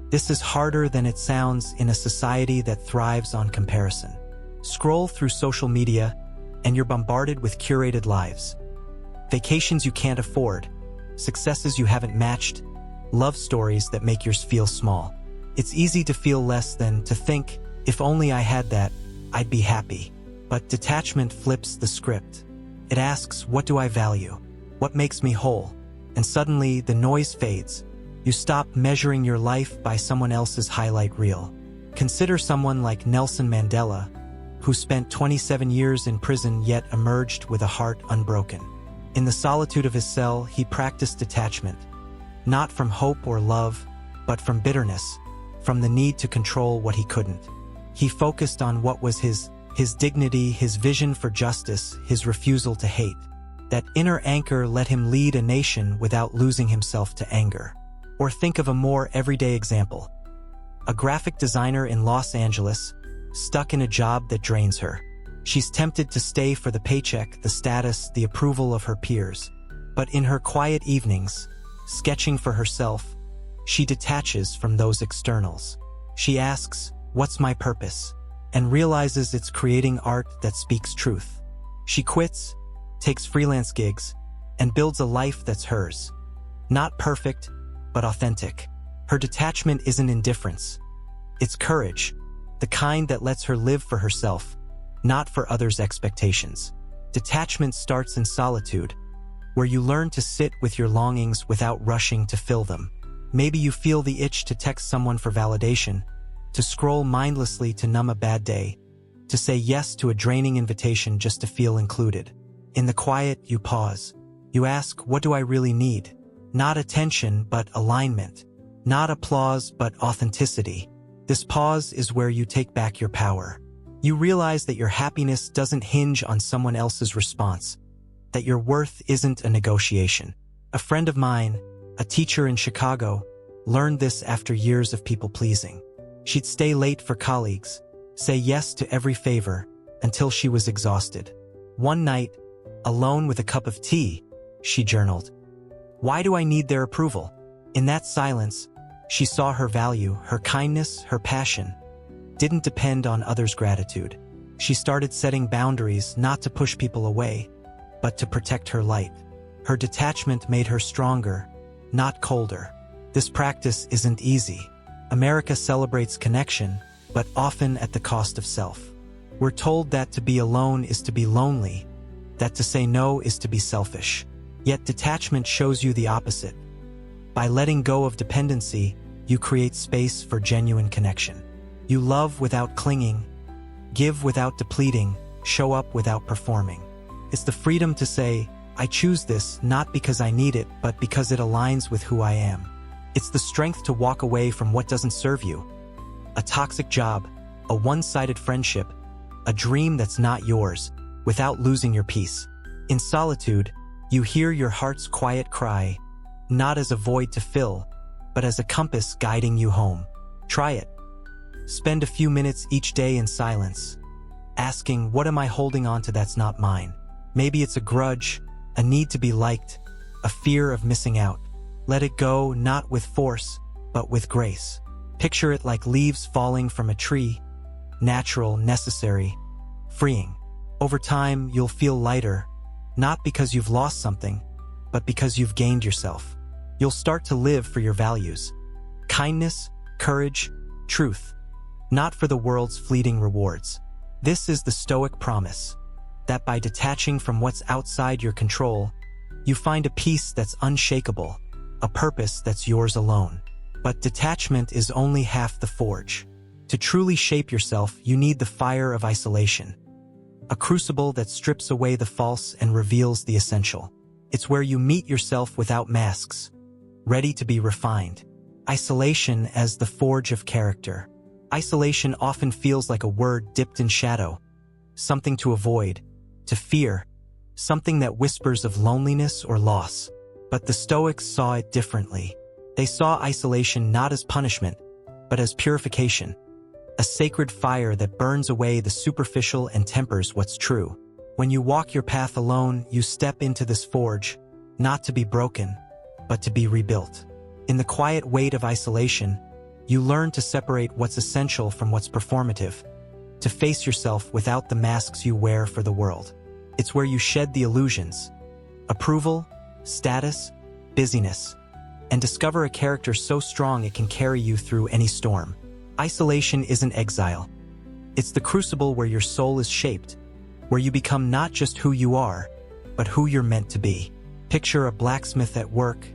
This is harder than it sounds in a society that thrives on comparison. Scroll through social media, and you're bombarded with curated lives. Vacations you can't afford, successes you haven't matched, love stories that make yours feel small. It's easy to feel less than, to think, if only I had that, I'd be happy. But detachment flips the script. It asks, what do I value? What makes me whole? And suddenly, the noise fades. You stop measuring your life by someone else's highlight reel. Consider someone like Nelson Mandela, who spent 27 years in prison yet emerged with a heart unbroken. In the solitude of his cell, he practiced detachment, not from hope or love, but from bitterness, from the need to control what he couldn't. He focused on what was his dignity, his vision for justice, his refusal to hate. That inner anchor let him lead a nation without losing himself to anger. Or think of a more everyday example. A graphic designer in Los Angeles, stuck in a job that drains her. She's tempted to stay for the paycheck, the status, the approval of her peers. But in her quiet evenings, sketching for herself, she detaches from those externals. She asks, what's my purpose? And realizes it's creating art that speaks truth. She quits, takes freelance gigs, and builds a life that's hers. Not perfect, but authentic. Her detachment isn't indifference. It's courage, the kind that lets her live for herself, not for others' expectations. Detachment starts in solitude, where you learn to sit with your longings without rushing to fill them. Maybe you feel the itch to text someone for validation, to scroll mindlessly to numb a bad day, to say yes to a draining invitation just to feel included. In the quiet, you pause. You ask, what do I really need? Not attention, but alignment. Not applause, but authenticity. This pause is where you take back your power. You realize that your happiness doesn't hinge on someone else's response, that your worth isn't a negotiation. A friend of mine, a teacher in Chicago, learned this after years of people-pleasing. She'd stay late for colleagues, say yes to every favor, until she was exhausted. One night, alone with a cup of tea, she journaled, "Why do I need their approval?" In that silence, she saw her value, her kindness, her passion didn't depend on others' gratitude. She started setting boundaries not to push people away, but to protect her light. Her detachment made her stronger, not colder. This practice isn't easy. America celebrates connection, but often at the cost of self. We're told that to be alone is to be lonely, that to say no is to be selfish. Yet detachment shows you the opposite. By letting go of dependency, you create space for genuine connection. You love without clinging, give without depleting, show up without performing. It's the freedom to say, I choose this not because I need it, but because it aligns with who I am. It's the strength to walk away from what doesn't serve you. A toxic job, a one-sided friendship, a dream that's not yours, without losing your peace. In solitude, you hear your heart's quiet cry, not as a void to fill, but as a compass guiding you home. Try it. Spend a few minutes each day in silence, asking, what am I holding on to that's not mine? Maybe it's a grudge, a need to be liked, a fear of missing out. Let it go, not with force, but with grace. Picture it like leaves falling from a tree, natural, necessary, freeing. Over time, you'll feel lighter, not because you've lost something, but because you've gained yourself. You'll start to live for your values. Kindness, courage, truth, not for the world's fleeting rewards. This is the Stoic promise, that by detaching from what's outside your control, you find a peace that's unshakable, a purpose that's yours alone. But detachment is only half the forge. To truly shape yourself, you need the fire of isolation, a crucible that strips away the false and reveals the essential. It's where you meet yourself without masks, ready to be refined. Isolation as the forge of character. Isolation often feels like a word dipped in shadow, something to avoid, to fear, something that whispers of loneliness or loss. But the Stoics saw it differently. They saw isolation not as punishment, but as purification, a sacred fire that burns away the superficial and tempers what's true. When you walk your path alone, you step into this forge, not to be broken, but to be rebuilt. In the quiet weight of isolation, you learn to separate what's essential from what's performative, to face yourself without the masks you wear for the world. It's where you shed the illusions, approval, status, busyness, and discover a character so strong it can carry you through any storm. Isolation isn't exile. It's the crucible where your soul is shaped, where you become not just who you are, but who you're meant to be. Picture a blacksmith at work,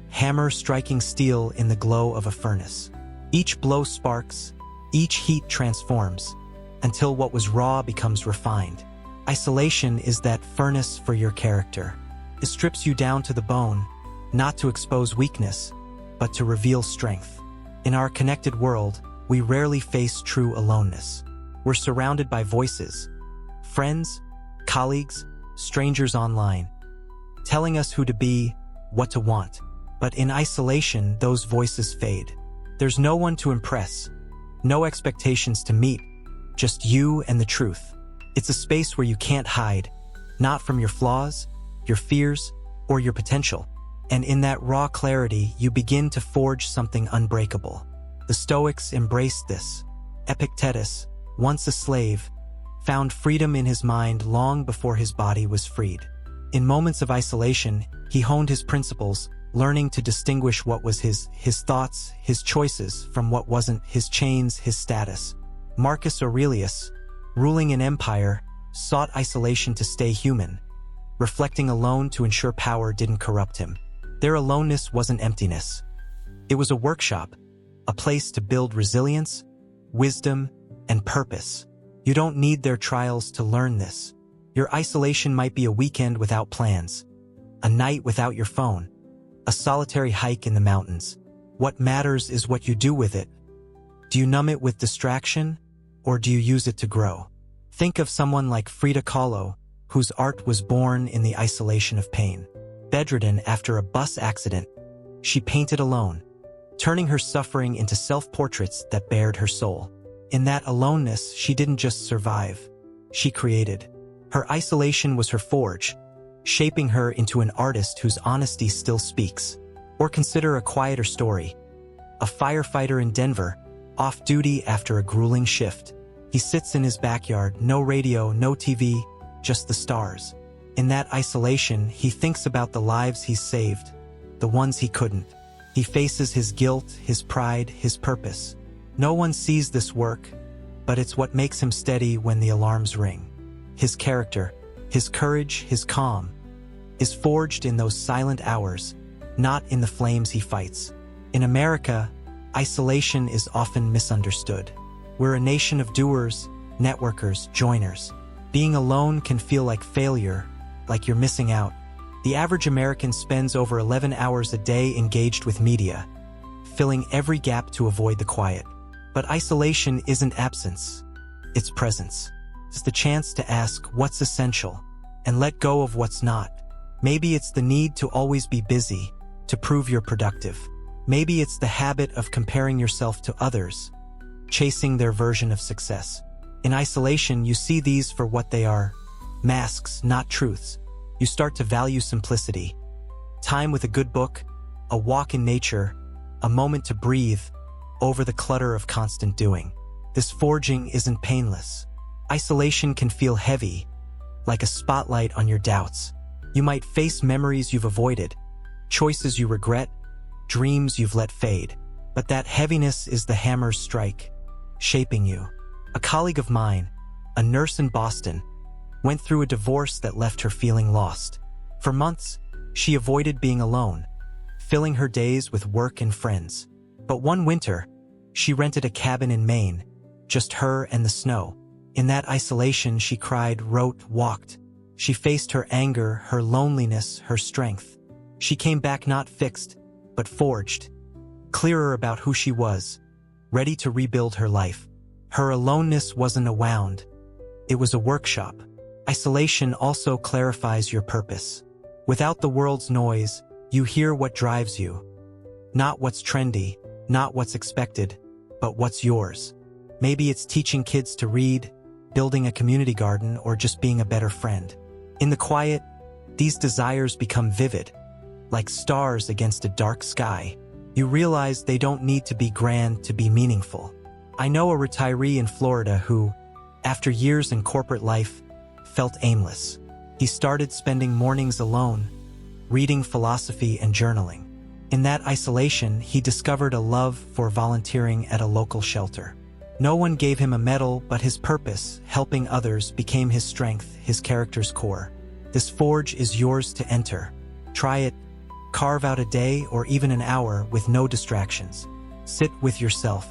hammer striking steel in the glow of a furnace. Each blow sparks, each heat transforms, until what was raw becomes refined. Isolation is that furnace for your character. It strips you down to the bone, not to expose weakness, but to reveal strength. In our connected world, we rarely face true aloneness. We're surrounded by voices, friends, colleagues, strangers online, telling us who to be, what to want. But in isolation, those voices fade. There's no one to impress, no expectations to meet, just you and the truth. It's a space where you can't hide, not from your flaws, your fears, or your potential. And in that raw clarity, you begin to forge something unbreakable. The Stoics embraced this. Epictetus, once a slave, found freedom in his mind long before his body was freed. In moments of isolation, he honed his principles, learning to distinguish what was his thoughts, his choices, from what wasn't, his chains, his status. Marcus Aurelius, ruling an empire, sought isolation to stay human, reflecting alone to ensure power didn't corrupt him. Their aloneness wasn't emptiness. It was a workshop, a place to build resilience, wisdom, and purpose. You don't need their trials to learn this. Your isolation might be a weekend without plans, a night without your phone, a solitary hike in the mountains. What matters is what you do with it. Do you numb it with distraction, or do you use it to grow? Think of someone like Frida Kahlo, whose art was born in the isolation of pain. Bedridden after a bus accident, she painted alone, turning her suffering into self-portraits that bared her soul. In that aloneness, she didn't just survive, she created. Her isolation was her forge, shaping her into an artist whose honesty still speaks. Or consider a quieter story. A firefighter in Denver, off-duty after a grueling shift. He sits in his backyard, no radio, no TV, just the stars. In that isolation, he thinks about the lives he's saved, the ones he couldn't. He faces his guilt, his pride, his purpose. No one sees this work, but it's what makes him steady when the alarms ring. His character, his courage, his calm, is forged in those silent hours, not in the flames he fights. In America, isolation is often misunderstood. We're a nation of doers, networkers, joiners. Being alone can feel like failure, like you're missing out. The average American spends over 11 hours a day engaged with media, filling every gap to avoid the quiet. But isolation isn't absence, it's presence. It's the chance to ask what's essential and let go of what's not. Maybe it's the need to always be busy, to prove you're productive. Maybe it's the habit of comparing yourself to others, chasing their version of success. In isolation, you see these for what they are, masks, not truths. You start to value simplicity, time with a good book, a walk in nature, a moment to breathe, over the clutter of constant doing. This forging isn't painless. Isolation can feel heavy, like a spotlight on your doubts. You might face memories you've avoided, choices you regret, dreams you've let fade. But that heaviness is the hammer's strike, shaping you. A colleague of mine, a nurse in Boston, went through a divorce that left her feeling lost. For months, she avoided being alone, filling her days with work and friends. But one winter, she rented a cabin in Maine, just her and the snow. In that isolation, she cried, wrote, walked. She faced her anger, her loneliness, her strength. She came back not fixed, but forged, clearer about who she was, ready to rebuild her life. Her aloneness wasn't a wound, it was a workshop. Isolation also clarifies your purpose. Without the world's noise, you hear what drives you. Not what's trendy, not what's expected, but what's yours. Maybe it's teaching kids to read, building a community garden, or just being a better friend. In the quiet, these desires become vivid, like stars against a dark sky. You realize they don't need to be grand to be meaningful. I know a retiree in Florida who, after years in corporate life, felt aimless. He started spending mornings alone, reading philosophy and journaling. In that isolation, he discovered a love for volunteering at a local shelter. No one gave him a medal, but his purpose, helping others, became his strength, his character's core. This forge is yours to enter. Try it. Carve out a day or even an hour with no distractions. Sit with yourself.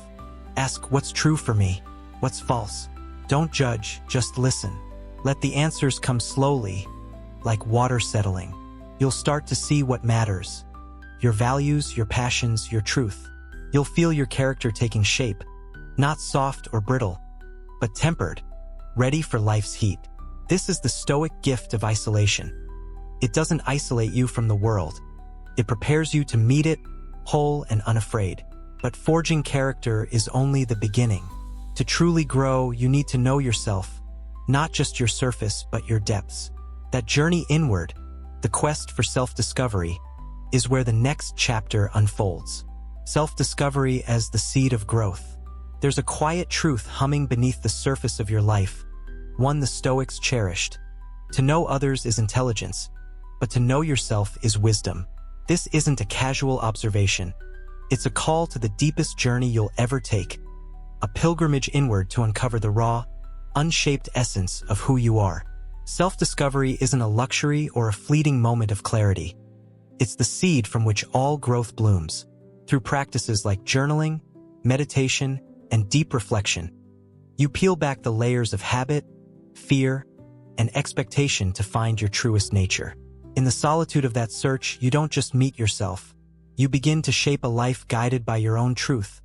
Ask what's true for me, what's false. Don't judge, just listen. Let the answers come slowly, like water settling. You'll start to see what matters. Your values, your passions, your truth. You'll feel your character taking shape, not soft or brittle, but tempered, ready for life's heat. This is the Stoic gift of isolation. It doesn't isolate you from the world. It prepares you to meet it, whole and unafraid. But forging character is only the beginning. To truly grow, you need to know yourself, not just your surface, but your depths. That journey inward, the quest for self-discovery, is where the next chapter unfolds. Self-discovery as the seed of growth. There's a quiet truth humming beneath the surface of your life, one the Stoics cherished. To know others is intelligence, but to know yourself is wisdom. This isn't a casual observation. It's a call to the deepest journey you'll ever take, a pilgrimage inward to uncover the raw, unshaped essence of who you are. Self-discovery isn't a luxury or a fleeting moment of clarity. It's the seed from which all growth blooms. Through practices like journaling, meditation, and deep reflection, you peel back the layers of habit, fear, and expectation to find your truest nature. In the solitude of that search, you don't just meet yourself. You begin to shape a life guided by your own truth,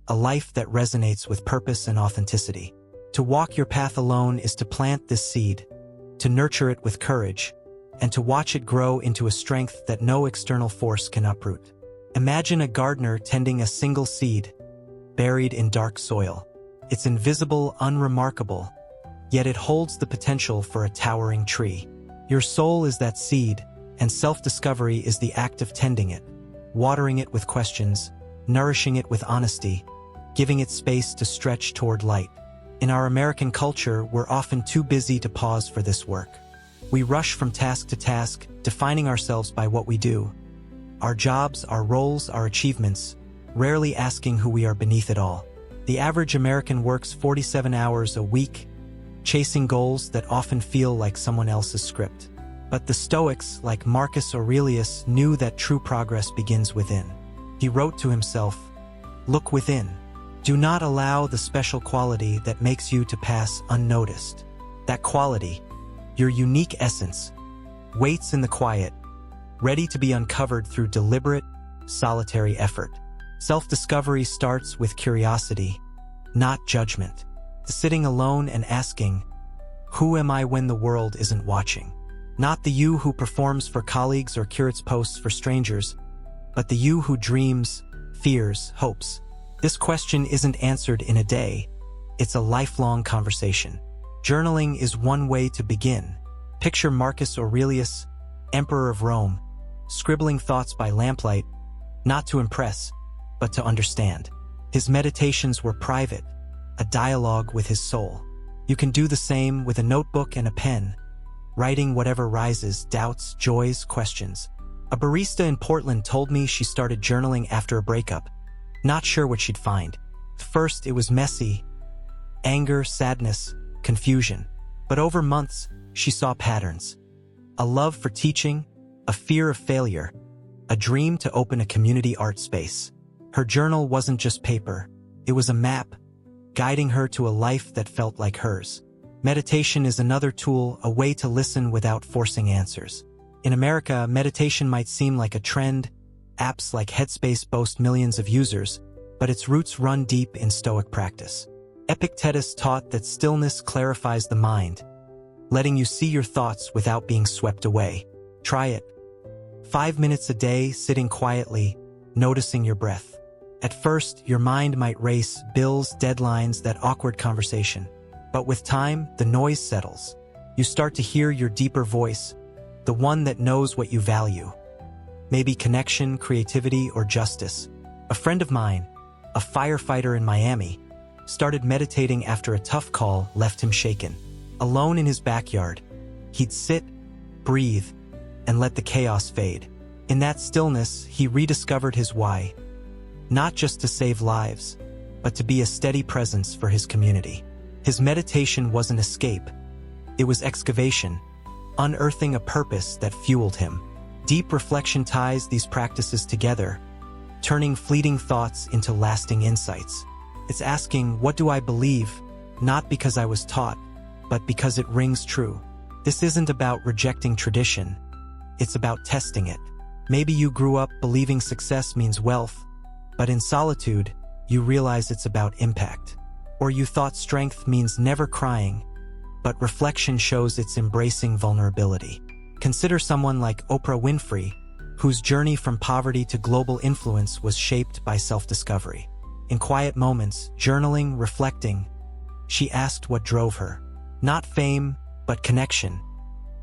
a life that resonates with purpose and authenticity. To walk your path alone is to plant this seed, to nurture it with courage, and to watch it grow into a strength that no external force can uproot. Imagine a gardener tending a single seed, buried in dark soil. It's invisible, unremarkable, yet it holds the potential for a towering tree. Your soul is that seed, and self-discovery is the act of tending it, watering it with questions, nourishing it with honesty, giving it space to stretch toward light. In our American culture, we're often too busy to pause for this work. We rush from task to task, defining ourselves by what we do. Our jobs, our roles, our achievements, rarely asking who we are beneath it all. The average American works 47 hours a week, chasing goals that often feel like someone else's script. But the Stoics, like Marcus Aurelius, knew that true progress begins within. He wrote to himself, "Look within. Do not allow the special quality that makes you to pass unnoticed." That quality, your unique essence, waits in the quiet, ready to be uncovered through deliberate, solitary effort. Self-discovery starts with curiosity, not judgment. Sitting alone and asking, who am I when the world isn't watching? Not the you who performs for colleagues or curates posts for strangers, but the you who dreams, fears, hopes. This question isn't answered in a day. It's a lifelong conversation. Journaling is one way to begin. Picture Marcus Aurelius, Emperor of Rome, scribbling thoughts by lamplight, not to impress, but to understand. His meditations were private, a dialogue with his soul. You can do the same with a notebook and a pen, writing whatever rises, doubts, joys, questions. A barista in Portland told me she started journaling after a breakup, not sure what she'd find. First, it was messy, anger, sadness, confusion. But over months, she saw patterns. A love for teaching, a fear of failure, a dream to open a community art space. Her journal wasn't just paper, it was a map, guiding her to a life that felt like hers. Meditation is another tool, a way to listen without forcing answers. In America, meditation might seem like a trend. Apps like Headspace boast millions of users, but its roots run deep in Stoic practice. Epictetus taught that stillness clarifies the mind, letting you see your thoughts without being swept away. Try it. 5 minutes a day, sitting quietly, noticing your breath. At first, your mind might race, bills, deadlines, that awkward conversation. But with time, the noise settles. You start to hear your deeper voice, the one that knows what you value. Maybe connection, creativity, or justice. A friend of mine, a firefighter in Miami, started meditating after a tough call left him shaken. Alone in his backyard, he'd sit, breathe, and let the chaos fade. In that stillness, he rediscovered his why. Not just to save lives, but to be a steady presence for his community. His meditation wasn't escape. It was excavation, unearthing a purpose that fueled him. Deep reflection ties these practices together, turning fleeting thoughts into lasting insights. It's asking, what do I believe? Not because I was taught, but because it rings true. This isn't about rejecting tradition. It's about testing it. Maybe you grew up believing success means wealth, but in solitude, you realize it's about impact. Or you thought strength means never crying, but reflection shows it's embracing vulnerability. Consider someone like Oprah Winfrey, whose journey from poverty to global influence was shaped by self-discovery. In quiet moments, journaling, reflecting, she asked what drove her. Not fame, but connection.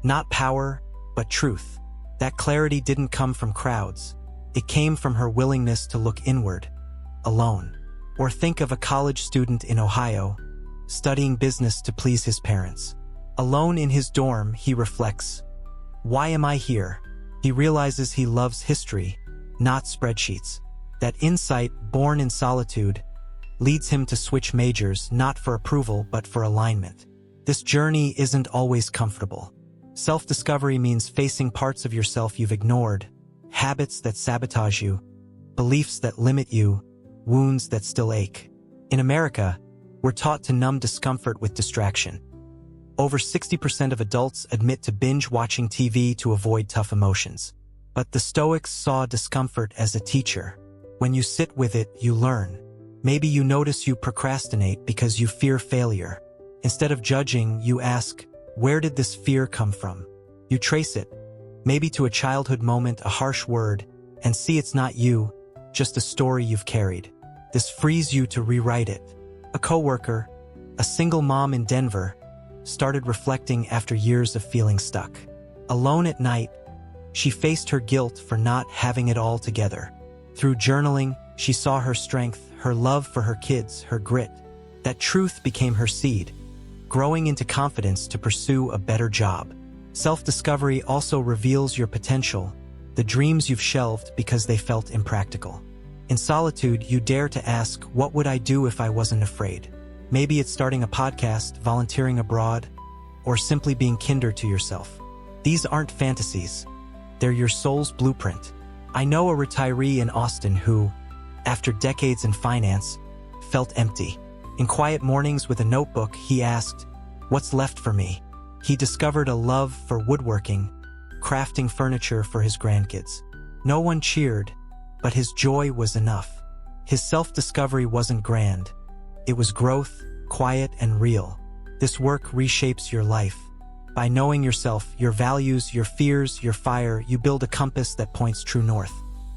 Not power, but truth. That clarity didn't come from crowds. It came from her willingness to look inward, alone. Or think of a college student in Ohio, studying business to please his parents. Alone in his dorm, he reflects, why am I here? He realizes he loves history, not spreadsheets. That insight, born in solitude, leads him to switch majors not for approval but for alignment. This journey isn't always comfortable. Self-discovery means facing parts of yourself you've ignored, habits that sabotage you, beliefs that limit you, wounds that still ache. In America, we're taught to numb discomfort with distraction. Over 60% of adults admit to binge-watching TV to avoid tough emotions. But the Stoics saw discomfort as a teacher. When you sit with it, you learn. Maybe you notice you procrastinate because you fear failure. Instead of judging, you ask, where did this fear come from? You trace it, maybe to a childhood moment, a harsh word, and see it's not you, just a story you've carried. This frees you to rewrite it. A coworker, a single mom in Denver, started reflecting after years of feeling stuck. Alone at night, she faced her guilt for not having it all together. Through journaling, she saw her strength, her love for her kids, her grit. That truth became her seed, growing into confidence to pursue a better job. Self-discovery also reveals your potential, the dreams you've shelved because they felt impractical. In solitude, you dare to ask, what would I do if I wasn't afraid? Maybe it's starting a podcast, volunteering abroad, or simply being kinder to yourself. These aren't fantasies. They're your soul's blueprint. I know a retiree in Austin who, after decades in finance, felt empty. In quiet mornings with a notebook, he asked, what's left for me? He discovered a love for woodworking, crafting furniture for his grandkids. No one cheered, but his joy was enough. His self-discovery wasn't grand. It was growth, quiet and real. This work reshapes your life. By knowing yourself, your values, your fears, your fire, you build a compass that points true north.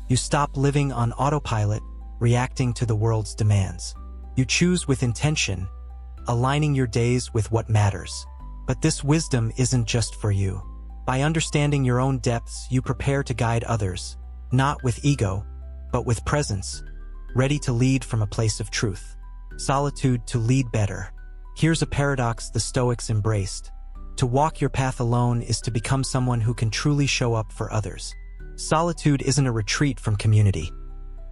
You stop living on autopilot, reacting to the world's demands. You choose with intention, aligning your days with what matters. But this wisdom isn't just for you. By understanding your own depths, you prepare to guide others, not with ego, but with presence, ready to lead from a place of truth. Solitude to lead better. Here's a paradox the Stoics embraced. To walk your path alone is to become someone who can truly show up for others. Solitude isn't a retreat from community.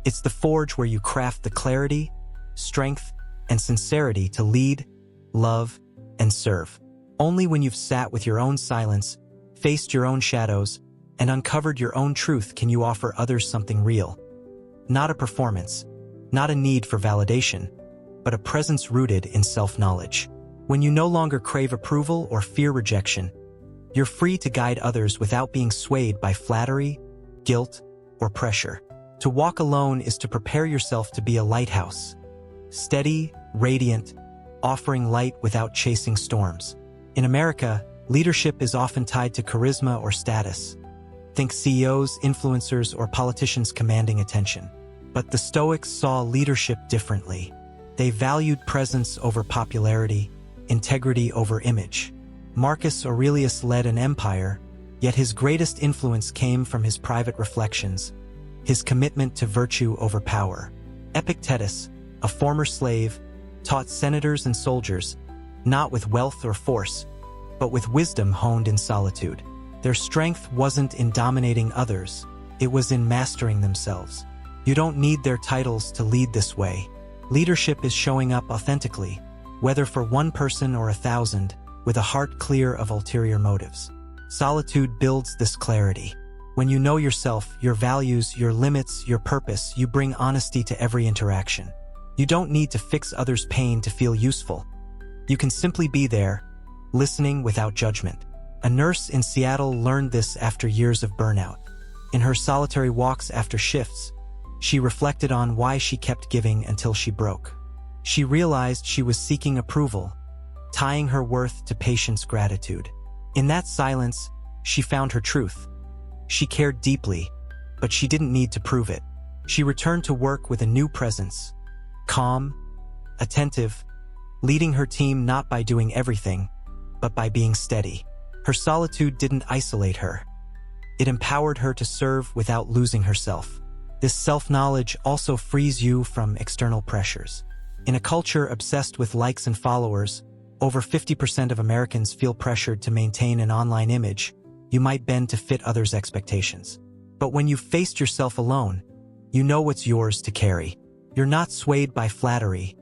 It's the forge where you craft the clarity, strength, and sincerity to lead, love, and serve. Only when you've sat with your own silence, faced your own shadows, and uncovered your own truth can you offer others something real. Not a performance, not a need for validation, but a presence rooted in self-knowledge. When you no longer crave approval or fear rejection, you're free to guide others without being swayed by flattery, guilt, or pressure. To walk alone is to prepare yourself to be a lighthouse. Steady, radiant, offering light without chasing storms. In America, leadership is often tied to charisma or status. Think CEOs, influencers, or politicians commanding attention. But the Stoics saw leadership differently. They valued presence over popularity, integrity over image. Marcus Aurelius led an empire, yet his greatest influence came from his private reflections, his commitment to virtue over power. Epictetus, a former slave, taught senators and soldiers, not with wealth or force, but with wisdom honed in solitude. Their strength wasn't in dominating others, it was in mastering themselves. You don't need their titles to lead this way. Leadership is showing up authentically, whether for one person or 1,000, with a heart clear of ulterior motives. Solitude builds this clarity. When you know yourself, your values, your limits, your purpose, you bring honesty to every interaction. You don't need to fix others' pain to feel useful. You can simply be there, listening without judgment. A nurse in Seattle learned this after years of burnout. In her solitary walks after shifts, she reflected on why she kept giving until she broke. She realized she was seeking approval, tying her worth to patient's gratitude. In that silence, she found her truth. She cared deeply, but she didn't need to prove it. She returned to work with a new presence, calm, attentive, leading her team not by doing everything, but by being steady. Her solitude didn't isolate her. It empowered her to serve without losing herself. This self-knowledge also frees you from external pressures. In a culture obsessed with likes and followers, over 50% of Americans feel pressured to maintain an online image, you might bend to fit others' expectations. But when you've faced yourself alone, you know what's yours to carry. You're not swayed by flattery,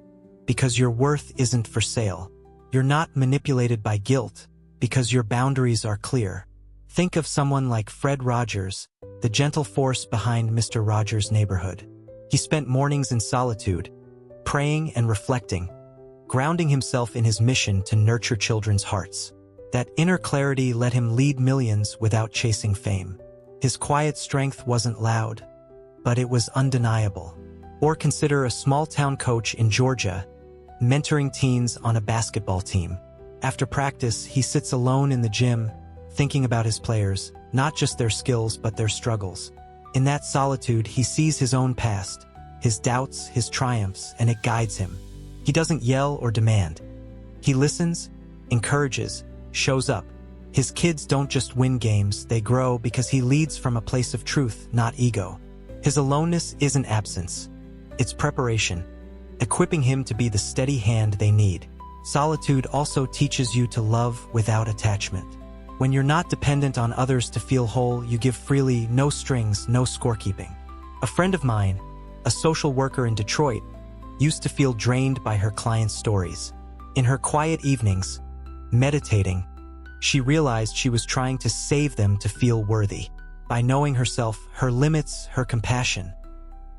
because your worth isn't for sale. You're not manipulated by guilt, because your boundaries are clear. Think of someone like Fred Rogers, the gentle force behind Mr. Rogers' Neighborhood. He spent mornings in solitude, praying and reflecting, grounding himself in his mission to nurture children's hearts. That inner clarity let him lead millions without chasing fame. His quiet strength wasn't loud, but it was undeniable. Or consider a small-town coach in Georgia, mentoring teens on a basketball team. After practice, he sits alone in the gym, thinking about his players, not just their skills but their struggles. In that solitude, he sees his own past, his doubts, his triumphs, and it guides him. He doesn't yell or demand. He listens, encourages, shows up. His kids don't just win games, they grow because he leads from a place of truth, not ego. His aloneness isn't absence. It's preparation, equipping him to be the steady hand they need. Solitude also teaches you to love without attachment. When you're not dependent on others to feel whole, you give freely, no strings, no scorekeeping. A friend of mine, a social worker in Detroit, used to feel drained by her clients' stories. In her quiet evenings, meditating, she realized she was trying to save them to feel worthy. By knowing herself, her limits, her compassion,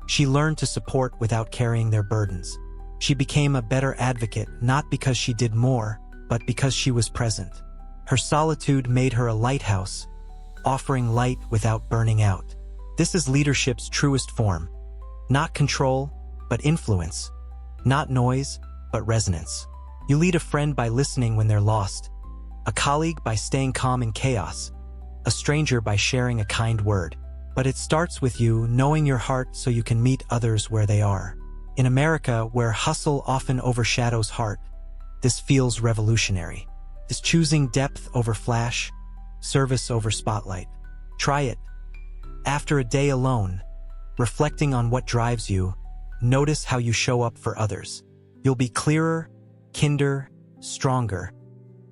she learned to support without carrying their burdens. She became a better advocate, not because she did more, but because she was present. Her solitude made her a lighthouse, offering light without burning out. This is leadership's truest form. Not control, but influence. Not noise, but resonance. You lead a friend by listening when they're lost, a colleague by staying calm in chaos, a stranger by sharing a kind word. But it starts with you knowing your heart so you can meet others where they are. In America, where hustle often overshadows heart, this feels revolutionary. Is choosing depth over flash, service over spotlight. Try it. After a day alone, reflecting on what drives you, notice how you show up for others. You'll be clearer, kinder, stronger,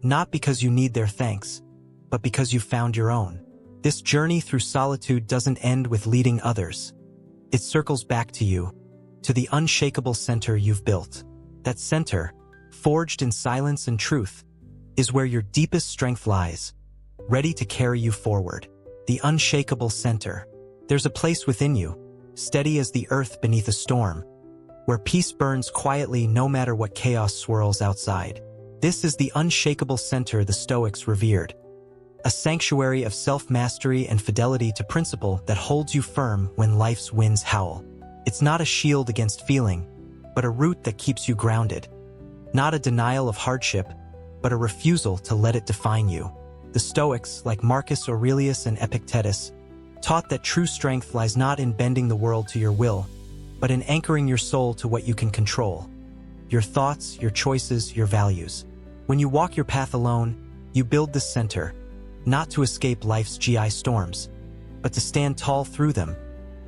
not because you need their thanks, but because you found your own. This journey through solitude doesn't end with leading others. It circles back to you, to the unshakable center you've built. That center, forged in silence and truth, is where your deepest strength lies, ready to carry you forward. The unshakable center. There's a place within you, steady as the earth beneath a storm, where peace burns quietly no matter what chaos swirls outside. This is the unshakable center the Stoics revered, a sanctuary of self-mastery and fidelity to principle that holds you firm when life's winds howl. It's not a shield against feeling, but a root that keeps you grounded. Not a denial of hardship, but a refusal to let it define you. The Stoics, like Marcus Aurelius and Epictetus, taught that true strength lies not in bending the world to your will, but in anchoring your soul to what you can control. Your thoughts, your choices, your values. When you walk your path alone, you build this center, not to escape life's GI storms, but to stand tall through them,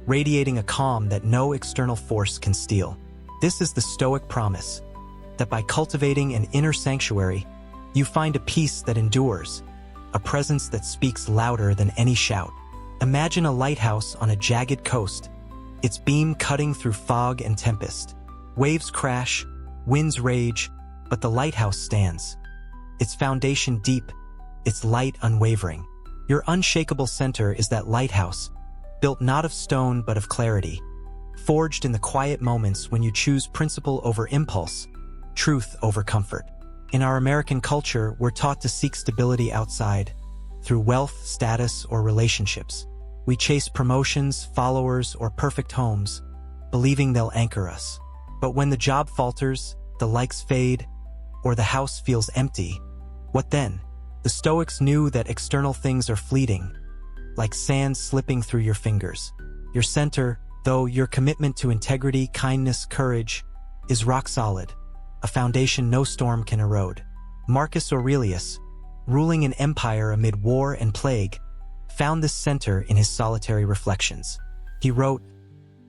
radiating a calm that no external force can steal. This is the Stoic promise, that by cultivating an inner sanctuary, you find a peace that endures, a presence that speaks louder than any shout. Imagine a lighthouse on a jagged coast, its beam cutting through fog and tempest. Waves crash, winds rage, but the lighthouse stands. Its foundation deep, its light unwavering. Your unshakable center is that lighthouse, built not of stone but of clarity, forged in the quiet moments when you choose principle over impulse, truth over comfort. In our American culture, we're taught to seek stability outside, through wealth, status, or relationships. We chase promotions, followers, or perfect homes, believing they'll anchor us. But when the job falters, the likes fade, or the house feels empty, what then? The Stoics knew that external things are fleeting, like sand slipping through your fingers. Your center, though, your commitment to integrity, kindness, courage, is rock solid, a foundation no storm can erode. Marcus Aurelius, ruling an empire amid war and plague, found this center in his solitary reflections. He wrote,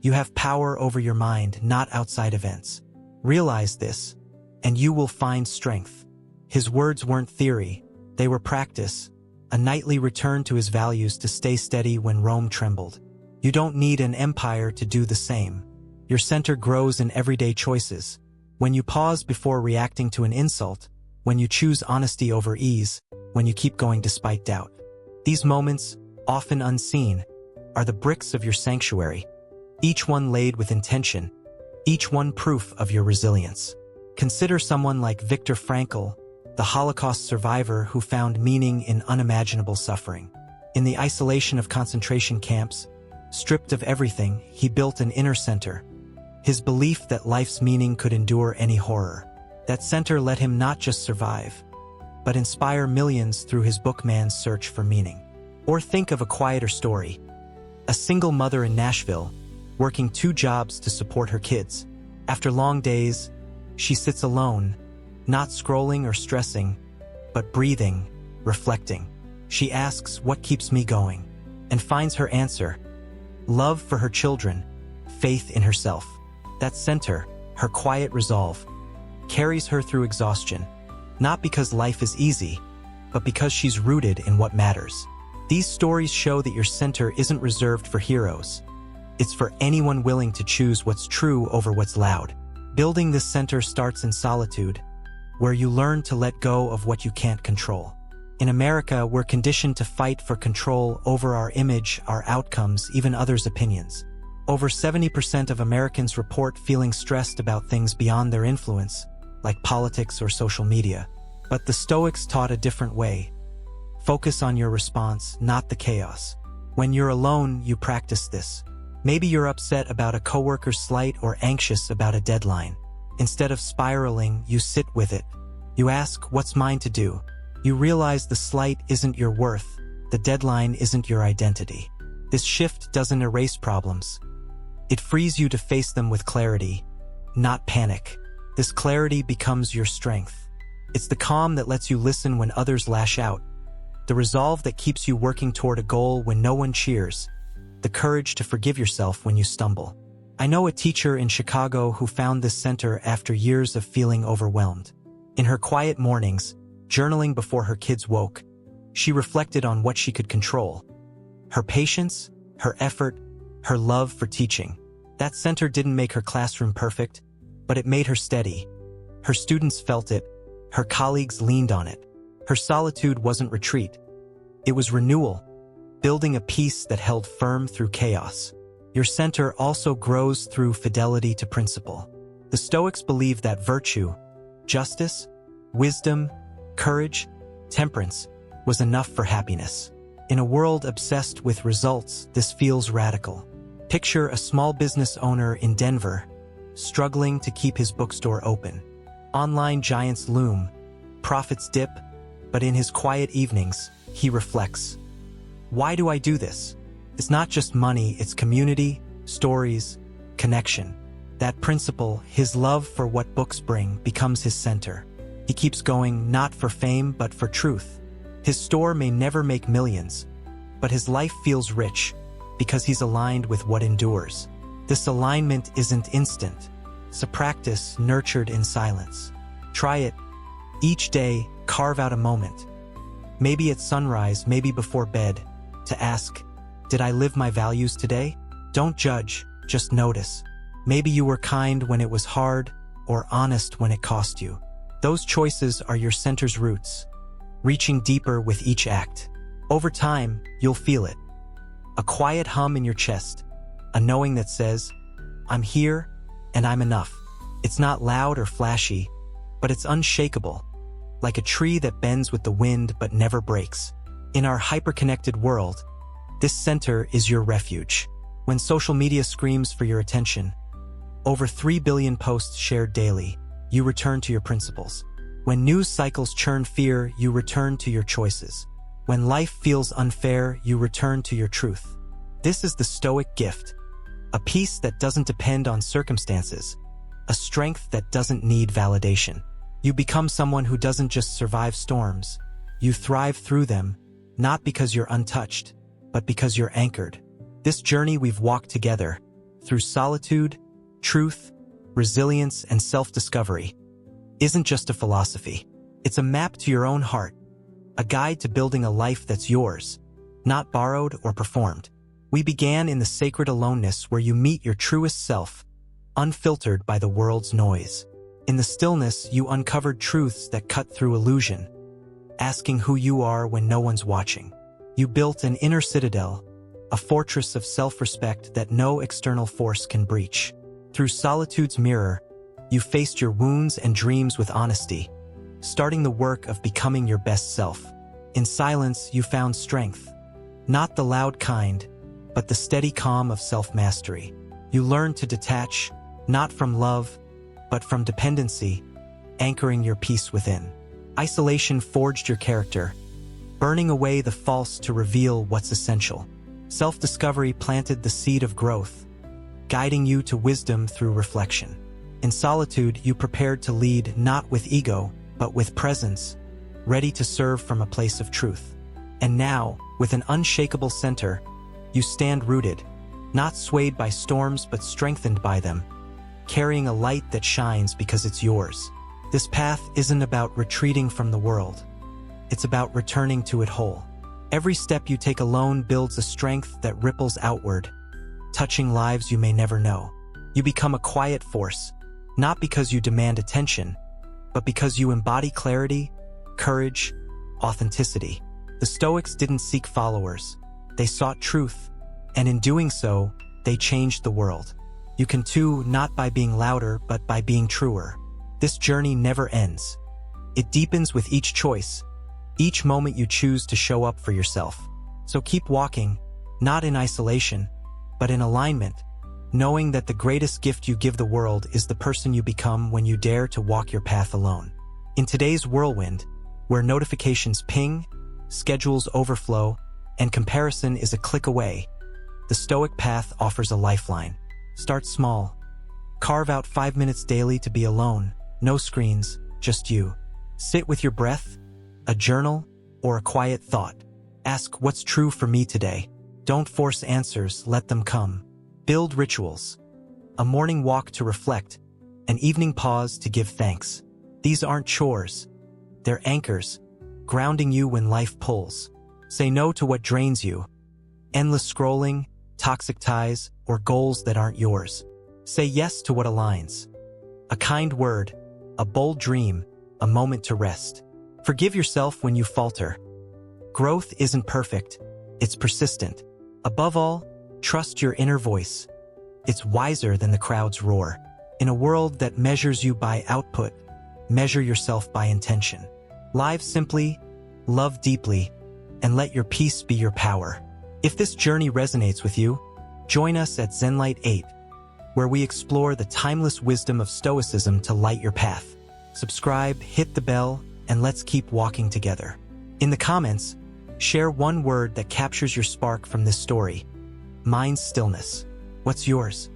"You have power over your mind, not outside events. Realize this, and you will find strength." His words weren't theory, they were practice, a nightly return to his values to stay steady when Rome trembled. You don't need an empire to do the same. Your center grows in everyday choices. When you pause before reacting to an insult, when you choose honesty over ease, when you keep going despite doubt. These moments, often unseen, are the bricks of your sanctuary, each one laid with intention, each one proof of your resilience. Consider someone like Viktor Frankl, the Holocaust survivor who found meaning in unimaginable suffering. In the isolation of concentration camps, stripped of everything, he built an inner center. His belief that life's meaning could endure any horror. That center let him not just survive, but inspire millions through his book Man's Search for Meaning. Or think of a quieter story. A single mother in Nashville, working 2 jobs to support her kids. After long days, she sits alone, not scrolling or stressing, but breathing, reflecting. She asks, "What keeps me going?" and finds her answer: love for her children, faith in herself. That center, her quiet resolve, carries her through exhaustion, not because life is easy, but because she's rooted in what matters. These stories show that your center isn't reserved for heroes. It's for anyone willing to choose what's true over what's loud. Building this center starts in solitude, where you learn to let go of what you can't control. In America, we're conditioned to fight for control over our image, our outcomes, even others' opinions. Over 70% of Americans report feeling stressed about things beyond their influence, like politics or social media. But the Stoics taught a different way. Focus on your response, not the chaos. When you're alone, you practice this. Maybe you're upset about a coworker's slight or anxious about a deadline. Instead of spiraling, you sit with it. You ask, what's mine to do? You realize the slight isn't your worth, the deadline isn't your identity. This shift doesn't erase problems. It frees you to face them with clarity, not panic. This clarity becomes your strength. It's the calm that lets you listen when others lash out, the resolve that keeps you working toward a goal when no one cheers, the courage to forgive yourself when you stumble. I know a teacher in Chicago who found this center after years of feeling overwhelmed. In her quiet mornings, journaling before her kids woke, she reflected on what she could control: her patience, her effort, her love for teaching. That center didn't make her classroom perfect, but it made her steady. Her students felt it, her colleagues leaned on it. Her solitude wasn't retreat. It was renewal, building a peace that held firm through chaos. Your center also grows through fidelity to principle. The Stoics believed that virtue, justice, wisdom, courage, temperance was enough for happiness. In a world obsessed with results, this feels radical. Picture a small business owner in Denver, struggling to keep his bookstore open. Online giants loom, profits dip, but in his quiet evenings, he reflects. Why do I do this? It's not just money, it's community, stories, connection. That principle, his love for what books bring, becomes his center. He keeps going not for fame, but for truth. His store may never make millions, but his life feels rich because he's aligned with what endures. This alignment isn't instant. It's a practice nurtured in silence. Try it. Each day, carve out a moment. Maybe at sunrise, maybe before bed, to ask, did I live my values today? Don't judge, just notice. Maybe you were kind when it was hard, or honest when it cost you. Those choices are your center's roots, reaching deeper with each act. Over time, you'll feel it. A quiet hum in your chest, a knowing that says, I'm here and I'm enough. It's not loud or flashy, but it's unshakable, like a tree that bends with the wind but never breaks. In our hyper-connected world, this center is your refuge. When social media screams for your attention, over 3 billion posts shared daily, you return to your principles. When news cycles churn fear, you return to your choices. When life feels unfair, you return to your truth. This is the Stoic gift, a peace that doesn't depend on circumstances, a strength that doesn't need validation. You become someone who doesn't just survive storms, you thrive through them, not because you're untouched, but because you're anchored. This journey we've walked together, through solitude, truth, resilience, and self-discovery, isn't just a philosophy. It's a map to your own heart, a guide to building a life that's yours, not borrowed or performed. We began in the sacred aloneness where you meet your truest self, unfiltered by the world's noise. In the stillness, you uncovered truths that cut through illusion, asking who you are when no one's watching. You built an inner citadel, a fortress of self-respect that no external force can breach. Through solitude's mirror, you faced your wounds and dreams with honesty, starting the work of becoming your best self. In silence, you found strength, not the loud kind, but the steady calm of self-mastery. You learned to detach, not from love, but from dependency, anchoring your peace within. Isolation forged your character, burning away the false to reveal what's essential. Self-discovery planted the seed of growth, guiding you to wisdom through reflection. In solitude, you prepared to lead not with ego, but with presence, ready to serve from a place of truth. And now, with an unshakable center, you stand rooted, not swayed by storms but strengthened by them, carrying a light that shines because it's yours. This path isn't about retreating from the world. It's about returning to it whole. Every step you take alone builds a strength that ripples outward, touching lives you may never know. You become a quiet force, not because you demand attention, but because you embody clarity, courage, authenticity. The Stoics didn't seek followers. They sought truth, and in doing so, they changed the world. You can too, not by being louder, but by being truer. This journey never ends. It deepens with each choice, each moment you choose to show up for yourself. So keep walking, not in isolation, but in alignment, knowing that the greatest gift you give the world is the person you become when you dare to walk your path alone. In today's whirlwind, where notifications ping, schedules overflow, and comparison is a click away, the Stoic path offers a lifeline. Start small. Carve out 5 minutes daily to be alone, no screens, just you. Sit with your breath, a journal, or a quiet thought. Ask what's true for me today. Don't force answers, let them come. Build rituals. A morning walk to reflect, an evening pause to give thanks. These aren't chores. They're anchors, grounding you when life pulls. Say no to what drains you. Endless scrolling, toxic ties, or goals that aren't yours. Say yes to what aligns. A kind word, a bold dream, a moment to rest. Forgive yourself when you falter. Growth isn't perfect, it's persistent. Above all, trust your inner voice. It's wiser than the crowd's roar. In a world that measures you by output, measure yourself by intention. Live simply, love deeply, and let your peace be your power. If this journey resonates with you, join us at Zenlight 8, where we explore the timeless wisdom of Stoicism to light your path. Subscribe, hit the bell, and let's keep walking together. In the comments, share one word that captures your spark from this story. Mine's stillness. What's yours?